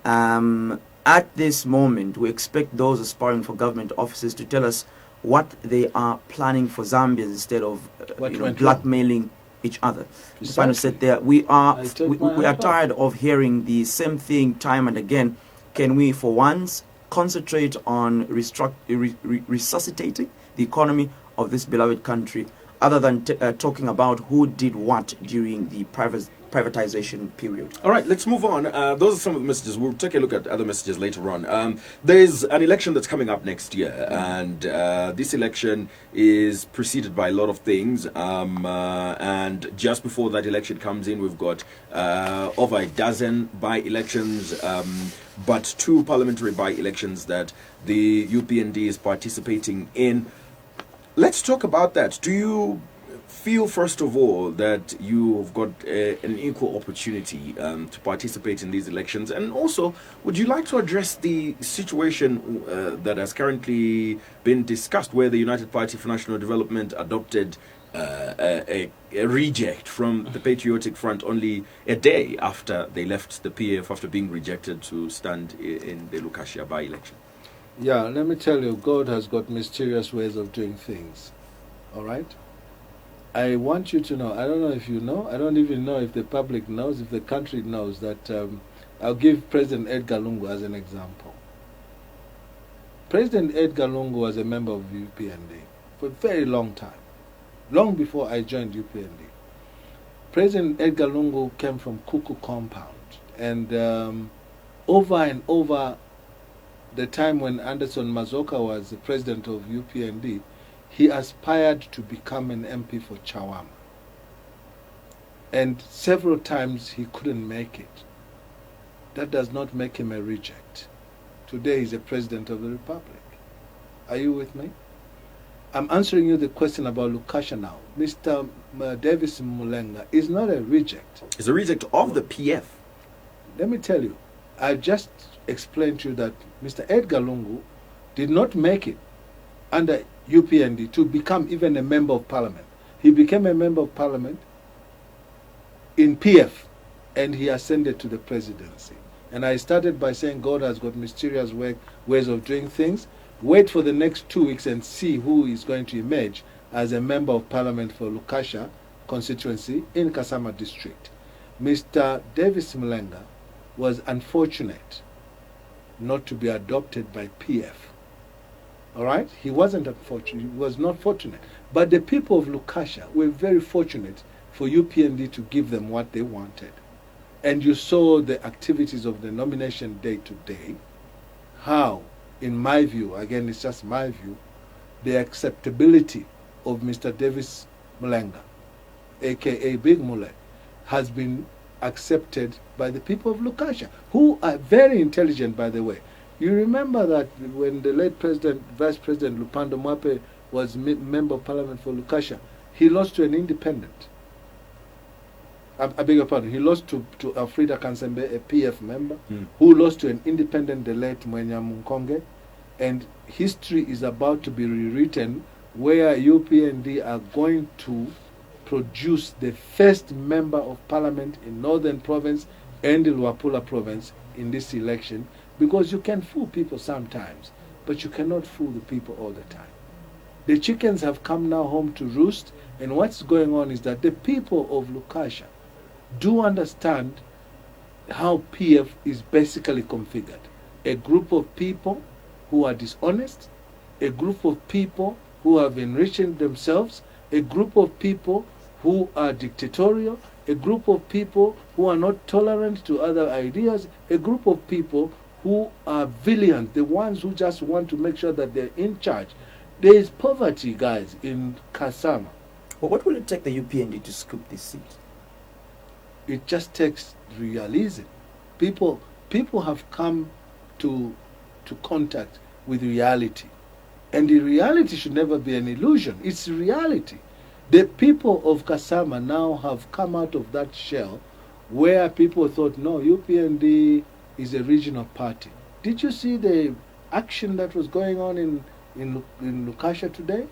Precisely. At this moment, we expect those aspiring for government offices to tell us what they are planning for Zambians instead of What went wrong? blackmailing each other. The final Precisely. set there. We are I take we my are hat off. tired of hearing the same thing time and again. Can we, for once, concentrate on resuscitating the economy of this beloved country, other than talking about who did what during the privatization period? All right, let's move on. Those are some of the messages. We'll take a look at other messages later on. There's an election that's coming up next year, and this election is preceded by a lot of things. And just before that election comes in, we've got over a dozen by-elections, but 2 parliamentary by-elections that the UPND is participating in. Let's talk about that. Do you feel, first of all, that you've got an equal opportunity to participate in these elections? And also, would you like to address the situation that has currently been discussed, where the United Party for National Development adopted a reject from the Patriotic Front only a day after they left the PF after being rejected to stand in the Lukashia by-election? Yeah, let me tell you, God has got mysterious ways of doing things. All right? I want you to know, I don't know if you know, I don't even know if the public knows, if the country knows, that I'll give President Edgar Lungu as an example. President Edgar Lungu was a member of UPND for a very long time, long before I joined UPND. President Edgar Lungu came from Kuku Compound, and over the time when Anderson Mazoka was the president of UPND, he aspired to become an MP for Chawama. And several times he couldn't make it. That does not make him a reject. Today he's a president of the republic. Are you with me? I'm answering you the question about Lukasha now. Mr. Davis Mulenga is not a reject. It's a reject of the PF. Let me tell you, I just explained to you that Mr. Edgar Lungu did not make it under UPND to become even a member of parliament. He became a member of parliament in PF, and he ascended to the presidency. And I started by saying God has got mysterious ways of doing things. Wait for the next 2 weeks and see who is going to emerge as a member of parliament for Lukasha constituency in Kasama district. Mr. Davis Mlenga was unfortunate not to be adopted by PF. All right? He wasn't unfortunate. He was not fortunate. But the people of Lukasha were very fortunate for UPND to give them what they wanted. And you saw the activities of the nomination day to day, how, in my view, again, it's just my view, the acceptability of Mr. Davis Mlenga, a.k.a. Big Mule, has been accepted by the people of Lukasha, who are very intelligent, by the way. You remember that when the late Vice President Lupando Mwape was member of parliament for Lukasha, he lost to an independent. I beg your pardon, he lost to Afrida Kansembe, a PF member, who lost to an independent, the late Mwenya Munkonge. And history is about to be rewritten, where UPND are going to produce the first member of parliament in Northern Province and the Luapula Province in this election, because you can fool people sometimes, but you cannot fool the people all the time. The chickens have come now home to roost, and what's going on is that the people of Lukasha do understand how PF is basically configured. A group of people who are dishonest, a group of people who have enriched themselves, a group of people who are dictatorial, a group of people who are not tolerant to other ideas, a group of people who are villains, the ones who just want to make sure that they're in charge. There is poverty, guys, in Kasama. Well, what will it take the UPND to scoop this seat? It just takes realism. People have come to contact with reality. And the reality should never be an illusion. It's reality. The people of Kasama now have come out of that shell where people thought, no, UPND is a regional party. Did you see the action that was going on in Lukasha today?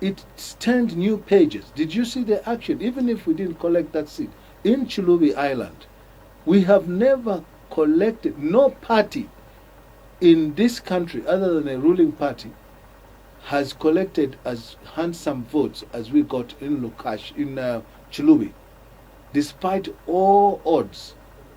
It turned new pages. Did you see the action? Even if we didn't collect that seat, in Chulubi Island, we have never collected, no party in this country other than a ruling party has collected as handsome votes as we got in Lukash, in Chulubi. Despite all odds,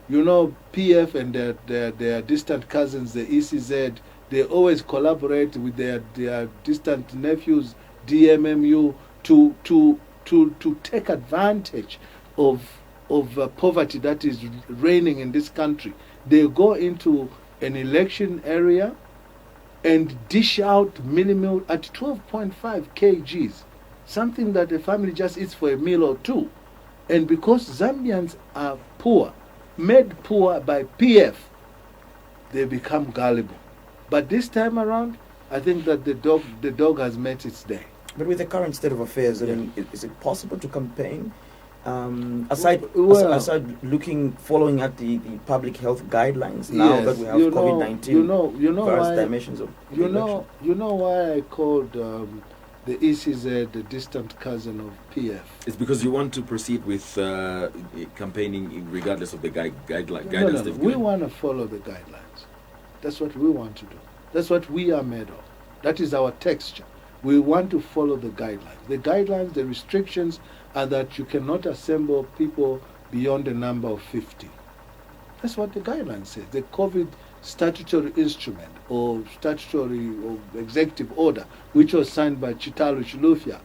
you know, PF and their distant cousins, the ECZ, they always collaborate with their distant nephews, DMMU, to take advantage of poverty that is reigning in this country. They go into an election area and dish out meal at 12.5 kgs, something that a family just eats for a meal or two. And because Zambians are poor, made poor by PF, they become gullible. But this time around, I think that the dog has met its day. But with the current state of affairs, I mean, is it possible to campaign? Aside following at the public health guidelines now, yes, that we have COVID-19, various dimensions of you know why I called the ECZ the distant cousin of PF? It's because you want to proceed with campaigning regardless of the guidelines. No. We want to follow the guidelines. That's what we want to do. That's what we are made of. That is our texture. We want to follow the guidelines. The guidelines, the restrictions are that you cannot assemble people beyond a number of 50. That's what the guidelines say. The COVID statutory instrument or statutory or executive order, which was signed by Chitalo Chilufya,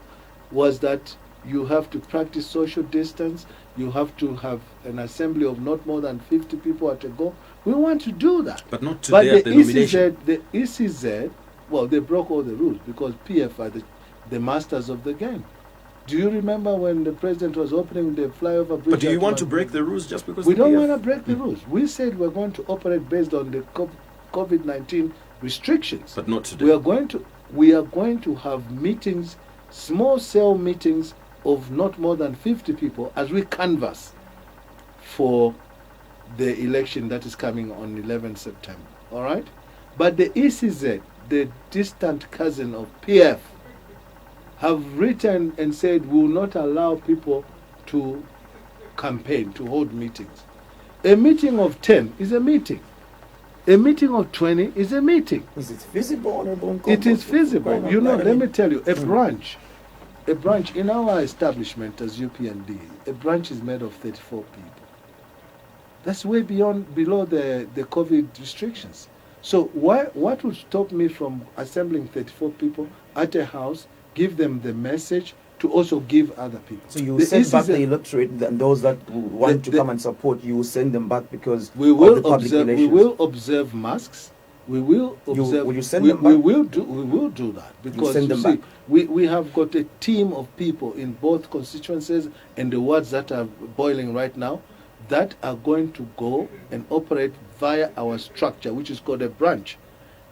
was that you have to practice social distance, you have to have an assembly of not more than 50 people at a go. We want to do that. But not today at the nomination. The ECZ, well, they broke all the rules because PF are the masters of the game. Do you remember when the president was opening the flyover bridge? But do you want to break the rules just because we don't want to break the rules? We said we're going to operate based on the COVID-19 restrictions. But not today. We are going to have meetings, small cell meetings of not more than 50 people as we canvass for the election that is coming on 11 September. All right? But the ECZ, the distant cousin of PF, have written and said we will not allow people to campaign, to hold meetings. A meeting of 10 is a meeting. A meeting of 20 is a meeting. Is it feasible, Honorable Nkombo? It is feasible. You know, let me tell you, a branch in our establishment as UPND, a branch is made of 34 people. That's way below the COVID restrictions. So what would stop me from assembling 34 people at a house, give them the message to also give other people? So you send back the electorate, and those that want to come and support, you will send them back because we will of the public observe. relations. We will observe masks. We will observe. Will you send them back? We will do that because send them back. We have got a team of people in both constituencies and the wards that are boiling right now that are going to go and operate via our structure, which is called a branch,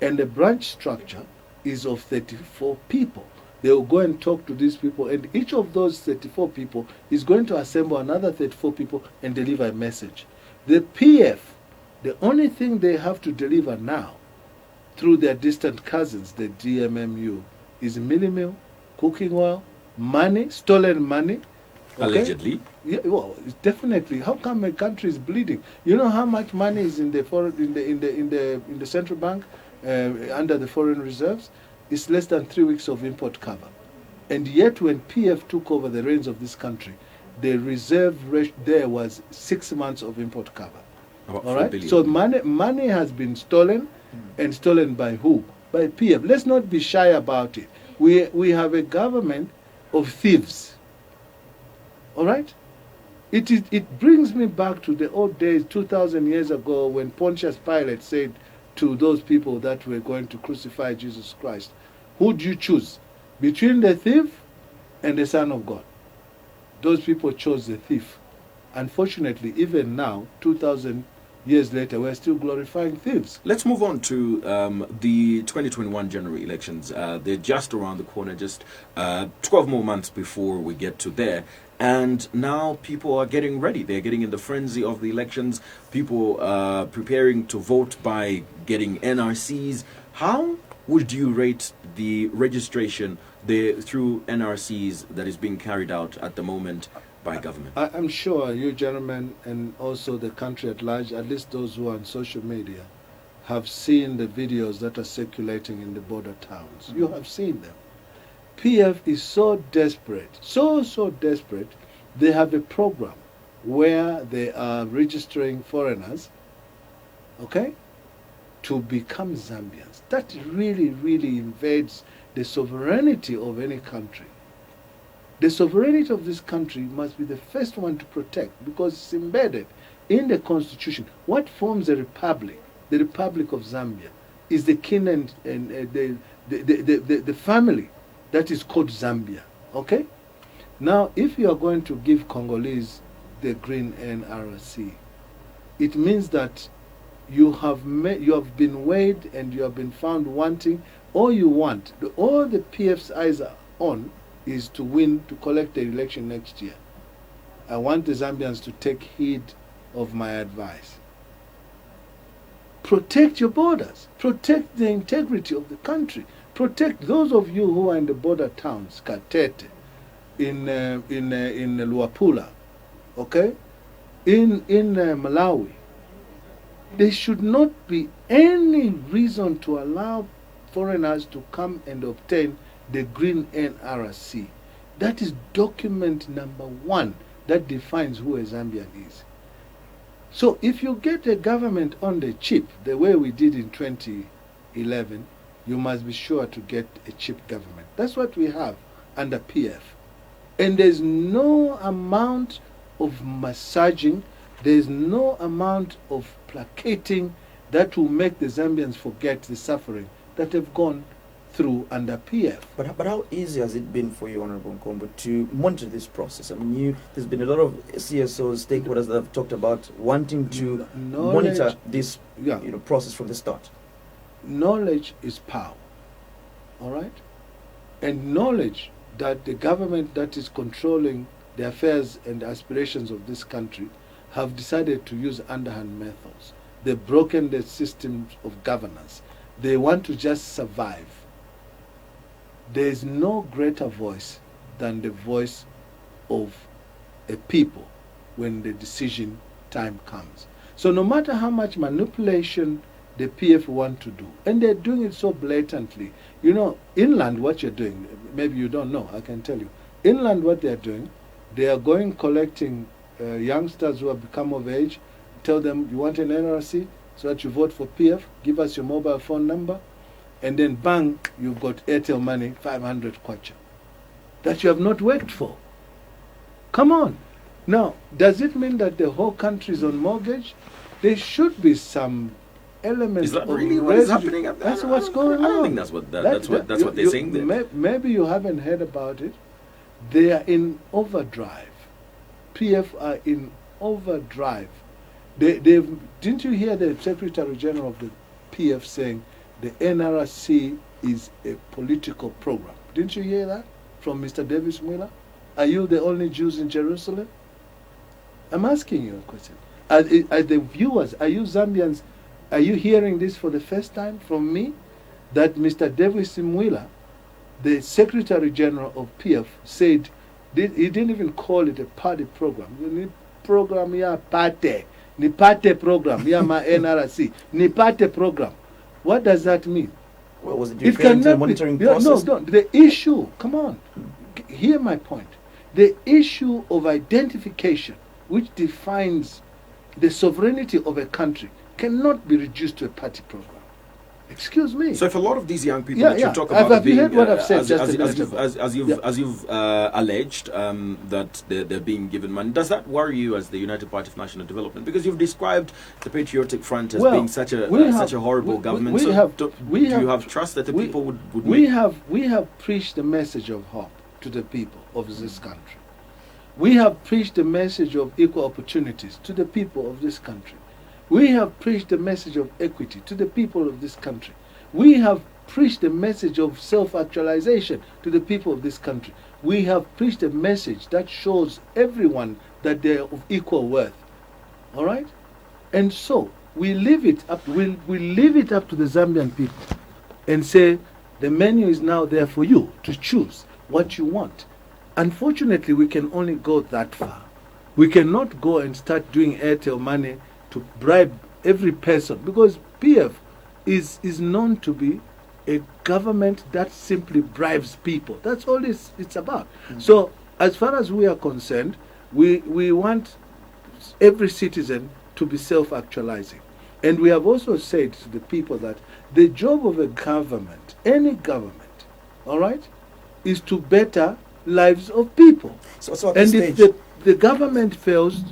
and the branch structure is of 34 people. They will go and talk to these people, and each of those 34 people is going to assemble another 34 people and deliver a message. The PF, the only thing they have to deliver now through their distant cousins, the DMMU, is meal, cooking oil, money, stolen money. Okay? Allegedly. Yeah, well, definitely. How come a country is bleeding? You know how much money is in the central bank under the foreign reserves? It's less than 3 weeks of import cover. And yet when PF took over the reins of this country, the reserve there was 6 months of import cover. All right? Billion. So money has been stolen, and stolen by who? By PF. Let's not be shy about it. We have a government of thieves. All right? It brings me back to the old days, 2,000 years ago, when Pontius Pilate said to those people that were going to crucify Jesus Christ, who do you choose? Between the thief and the Son of God. Those people chose the thief. Unfortunately, even now, 2,000 years later, we're still glorifying thieves. Let's move on to the 2021 general elections. They're just around the corner, just 12 more months before we get to there. And now people are getting ready. They're getting in the frenzy of the elections. People are preparing to vote by getting NRCs. How would you rate the registration through NRCs that is being carried out at the moment by government? I'm sure you gentlemen and also the country at large, at least those who are on social media, have seen the videos that are circulating in the border towns. You have seen them. PF is so desperate, so desperate, they have a program where they are registering foreigners, okay, to become Zambians. That really invades the sovereignty of any country. The sovereignty of this country must be the first one to protect because it's embedded in the constitution. What forms a republic? The Republic of Zambia is the kin and the family that is called Zambia. Okay? Now, if you are going to give Congolese the green NRC, it means that you have been weighed and you have been found wanting. All you want, all the PF's eyes are on, is to win, to collect the election next year. I want the Zambians to take heed of my advice. Protect your borders. Protect the integrity of the country. Protect those of you who are in the border towns, Katete, in Luapula, okay, in Malawi. There should not be any reason to allow foreigners to come and obtain the green NRC. That is document number one that defines who a Zambian is. So if you get a government on the cheap, the way we did in 2011, you must be sure to get a cheap government. That's what we have under PF. And there's no amount of massaging, there's no amount of placating that will make the Zambians forget the suffering that they've gone through under PF. But how easy has it been for you, Honorable Nkombo, to monitor this process? I mean, there's been a lot of CSOs, stakeholders that have talked about wanting to monitor this process from the start. Knowledge is power, all right? And knowledge that the government that is controlling the affairs and aspirations of this country have decided to use underhand methods. They've broken the systems of governance. They want to just survive. There is no greater voice than the voice of a people when the decision time comes. So no matter how much manipulation the PF want to do, and they're doing it so blatantly. You know, inland what you're doing, maybe you don't know, I can tell you. Inland what they're doing, they are going collecting youngsters who have become of age, tell them you want an NRC so that you vote for PF, give us your mobile phone number, and then bang, you've got Airtel money, 500 kwacha, that you have not worked for. Come on. Now, does it mean that the whole country is on mortgage? There should be some element is that of really what is happening? That's what's going on. I don't think that's what that's what they're saying there. Maybe you haven't heard about it. They are in overdrive. PF are in overdrive. Didn't you hear the Secretary General of the PF saying the NRC is a political program? Didn't you hear that from Mr. Davis Mwila? Are you the only Jews in Jerusalem? I'm asking you a question. Are the viewers, are you Zambians, are you hearing this for the first time from me? That Mr. Davis Mwila, the Secretary General of PF, said, he didn't even call it a party program. You need program, yeah, party. Ni party program, yeah, my NRC. Ni party program. What does that mean? Well, was it referring to the monitoring process? No, the issue, come on, hear my point. The issue of identification, which defines the sovereignty of a country, cannot be reduced to a party program. Excuse me. So if a lot of these young people that you talk about have you heard what I've said as you've alleged that they're being given money, does that worry you as the United Party of National Development? Because you've described the Patriotic Front as being such a horrible government. Do you have trust that the people would we have preached the message of hope to the people of this country. We have preached the message of equal opportunities to the people of this country. We have preached the message of equity to the people of this country. We have preached the message of self-actualization to the people of this country. We have preached a message that shows everyone that they are of equal worth. All right? And so we leave it up. We leave it up to the Zambian people, and say the menu is now there for you to choose what you want. Unfortunately, we can only go that far. We cannot go and start doing Airtel money to bribe every person, because PF is known to be a government that simply bribes people. That's all it's about. So as far as we are concerned, we want every citizen to be self-actualizing. And we have also said to the people that the job of a government, any government, all right, is to better lives of people. So at and this if stage, the government fails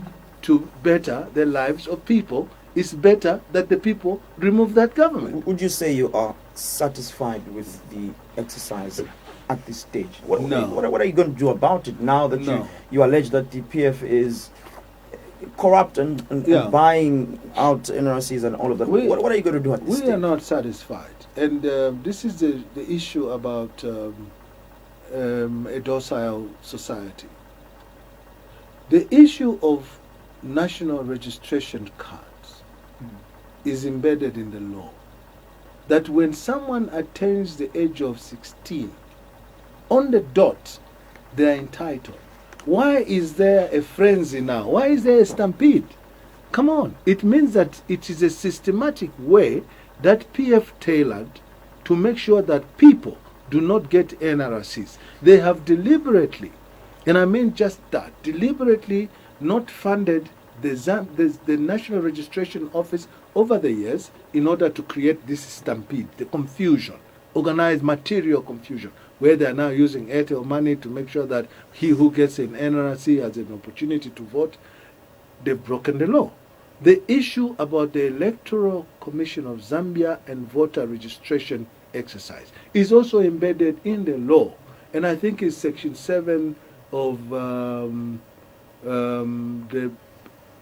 to better the lives of people, it's better that the people remove that government. would you say you are satisfied with the exercise at this stage? No. What are you going to do about it now that No. you allege that the PF is corrupt and buying out NRCs and all of that? What are you going to do at this stage? We are not satisfied. And this is the issue about a docile society. The issue of national registration cards is embedded in the law. That when someone attains the age of 16, on the dot, they are entitled. Why is there a frenzy now? Why is there a stampede? Come on. It means that it is a systematic way that PF tailored to make sure that people do not get NRCs. They have deliberately, and I mean just that, deliberately not funded the National Registration Office over the years in order to create this stampede, the confusion, organized material confusion, where they are now using Airtel money to make sure that he who gets an NRC has an opportunity to vote. They've broken the law. The issue about the Electoral Commission of Zambia and voter registration exercise is also embedded in the law, and I think it's Section 7 of the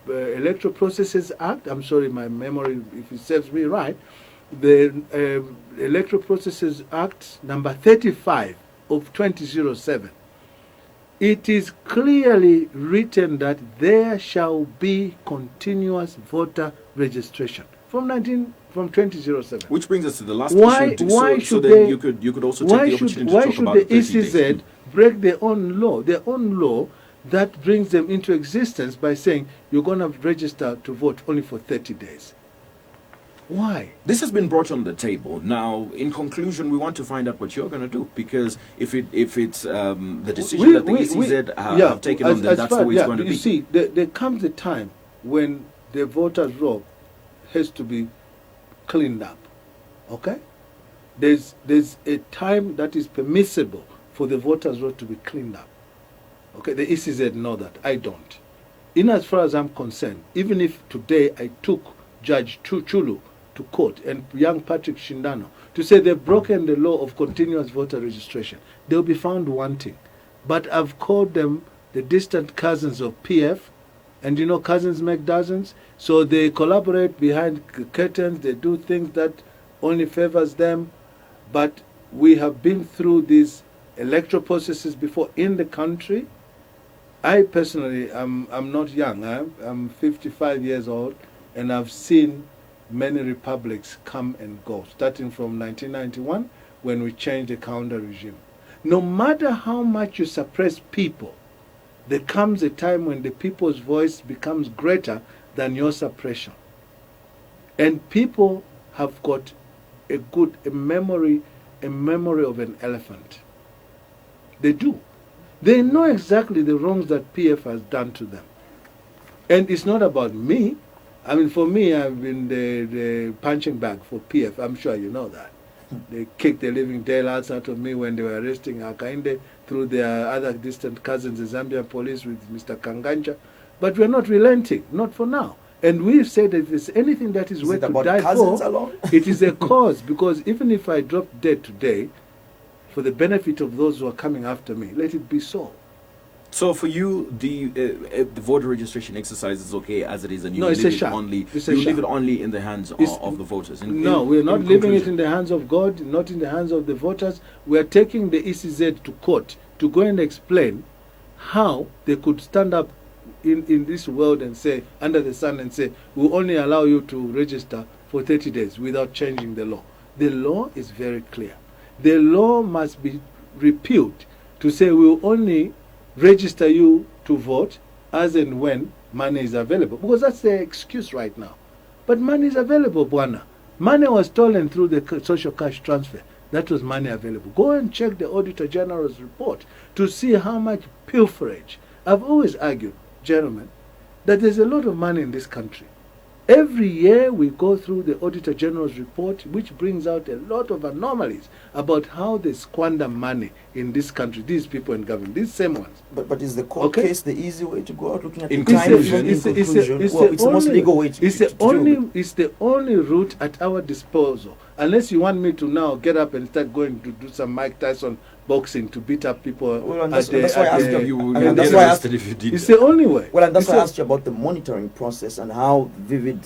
Electoral Processes Act. I'm sorry, my memory, if it serves me right, the Electoral Processes Act number 35 of 2007. It is clearly written that there shall be continuous voter registration from 2007. Which brings us to the last Why issue. should then they? you could also take the opportunity to Why talk should about the 30 ECZ days. break their own law that brings them into existence by saying you're going to register to vote only for 30 days? Why? This has been brought on the table. Now, in conclusion, we want to find out what you're going to do, because if it's the decision that the ECZ have taken on, then that's the way it's going to be. You see, there comes a time when the voters' roll has to be cleaned up. Okay? There's a time that is permissible for the voters' roll to be cleaned up. Okay? The ECZ know that. I don't. In as far as I'm concerned, even if today I took Judge Chulu to court and young Patrick Shindano to say they've broken the law of continuous voter registration, they'll be found wanting. But I've called them the distant cousins of PF, and you know cousins make dozens, so they collaborate behind curtains, they do things that only favors them. But we have been through these electoral processes before in the country. I personally, I'm not young, I'm 55 years old, and I've seen many republics come and go, starting from 1991 when we changed the counter regime. No matter how much you suppress people, there comes a time when the people's voice becomes greater than your suppression. And people have got a memory of an elephant. They do. They know exactly the wrongs that PF has done to them. And it's not about me. I mean, for me, I've been the punching bag for PF. I'm sure you know that. They kicked the living daylights out of me when they were arresting Hakainde through their other distant cousins, the Zambian police with Mr. Kanganja. But we're not relenting, not for now. And we've said that if there's anything that is worth to die for, alone? it is a cause. Because even if I drop dead today, for the benefit of those who are coming after me, let it be so. So for you, the voter registration exercise is okay as it is, and you No, it's a leave it sham. only. It's a You leave sham. it only in the hands of the voters. No, we're not leaving it conclusion. in the hands of God, not in the hands of the voters. We are taking the ECZ to court to go and explain how they could stand up in this world and say, under the sun, and say, we'll only allow you to register for 30 days without changing the law. The law is very clear. The law must be repealed to say we'll only register you to vote as and when money is available. Because that's the excuse right now. But money is available, Bwana. Money was stolen through the social cash transfer. That was money available. Go and check the Auditor General's report to see how much pilferage. I've always argued, gentlemen, that there's a lot of money in this country. Every year we go through the Auditor General's report, which brings out a lot of anomalies about how they squander money in this country, these people in government, these same ones. But is the court case the easy way to go out looking at In the time conclusion- it's the most legal way to It's the only route at our disposal. Unless you want me to now get up and start going to do some Mike Tyson boxing to beat up people. Well, and that's why I asked you. You'd That's be why I arrested if you did. It's the only way. Well, and that's It's why I a- asked you about the monitoring process and how vivid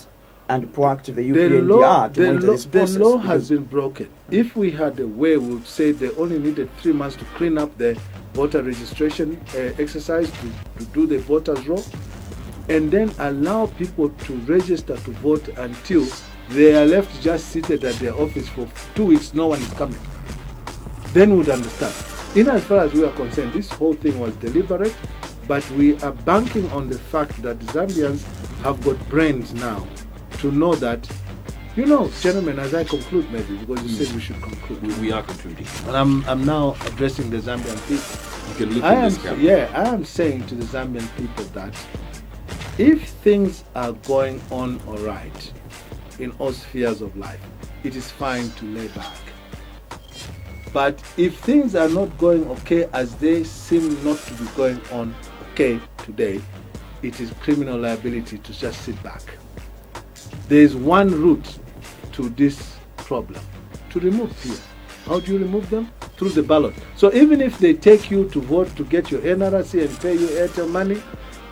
and proactive the The UPND law, are to monitor this the process. law because- has been broken. If we had a way, we would say they only needed 3 months to clean up the voter registration exercise, to do the voters' roll, and then allow people to register to vote until they are left just seated at their office for 2 weeks, no one is coming. Then we would understand. In as far as we are concerned, this whole thing was deliberate, but we are banking on the fact that Zambians have got brains now to know that, gentlemen, as I conclude maybe, because you said we should conclude. We are concluding. And I'm now addressing the Zambian people. You can look in this camera. I am saying to the Zambian people that if things are going on all right in all spheres of life, it is fine to lay back. But if things are not going okay as they seem not to be going on okay today, it is criminal liability to just sit back. There is one route to this problem, to remove fear. How do you remove them? Through the ballot. So even if they take you to vote to get your NRC and pay you Airtel money,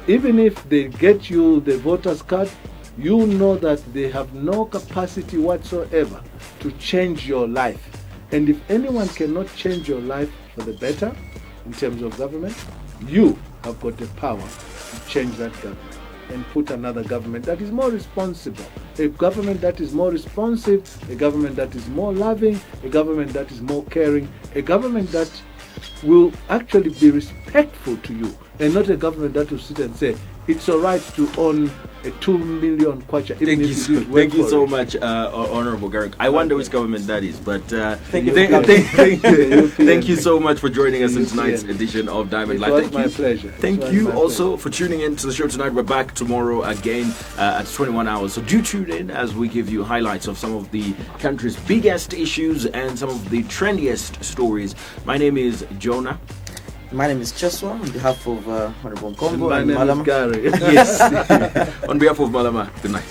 even if they get you the voter's card, you know that they have no capacity whatsoever to change your life. And if anyone cannot change your life for the better in terms of government, you have got the power to change that government and put another government that is more responsible, a government that is more responsive, a government that is more loving, a government that is more caring, a government that will actually be respectful to you, and not a government that will sit and say, it's all right to own a 2 million kwacha. Thank you so much, Honorable Garry. I wonder which government that is, but Thank you. thank you so much for joining us in tonight's edition of Diamond Live. It was my pleasure. Thank you also for tuning in to the show tonight. We're back tomorrow again at 21 hours. So do tune in as we give you highlights of some of the country's biggest issues and some of the trendiest stories. My name is Jonah. My name is Cheswa on behalf of Honorable Nkombo My and name Malama. is Garry. Yes. On behalf of Malama, good night.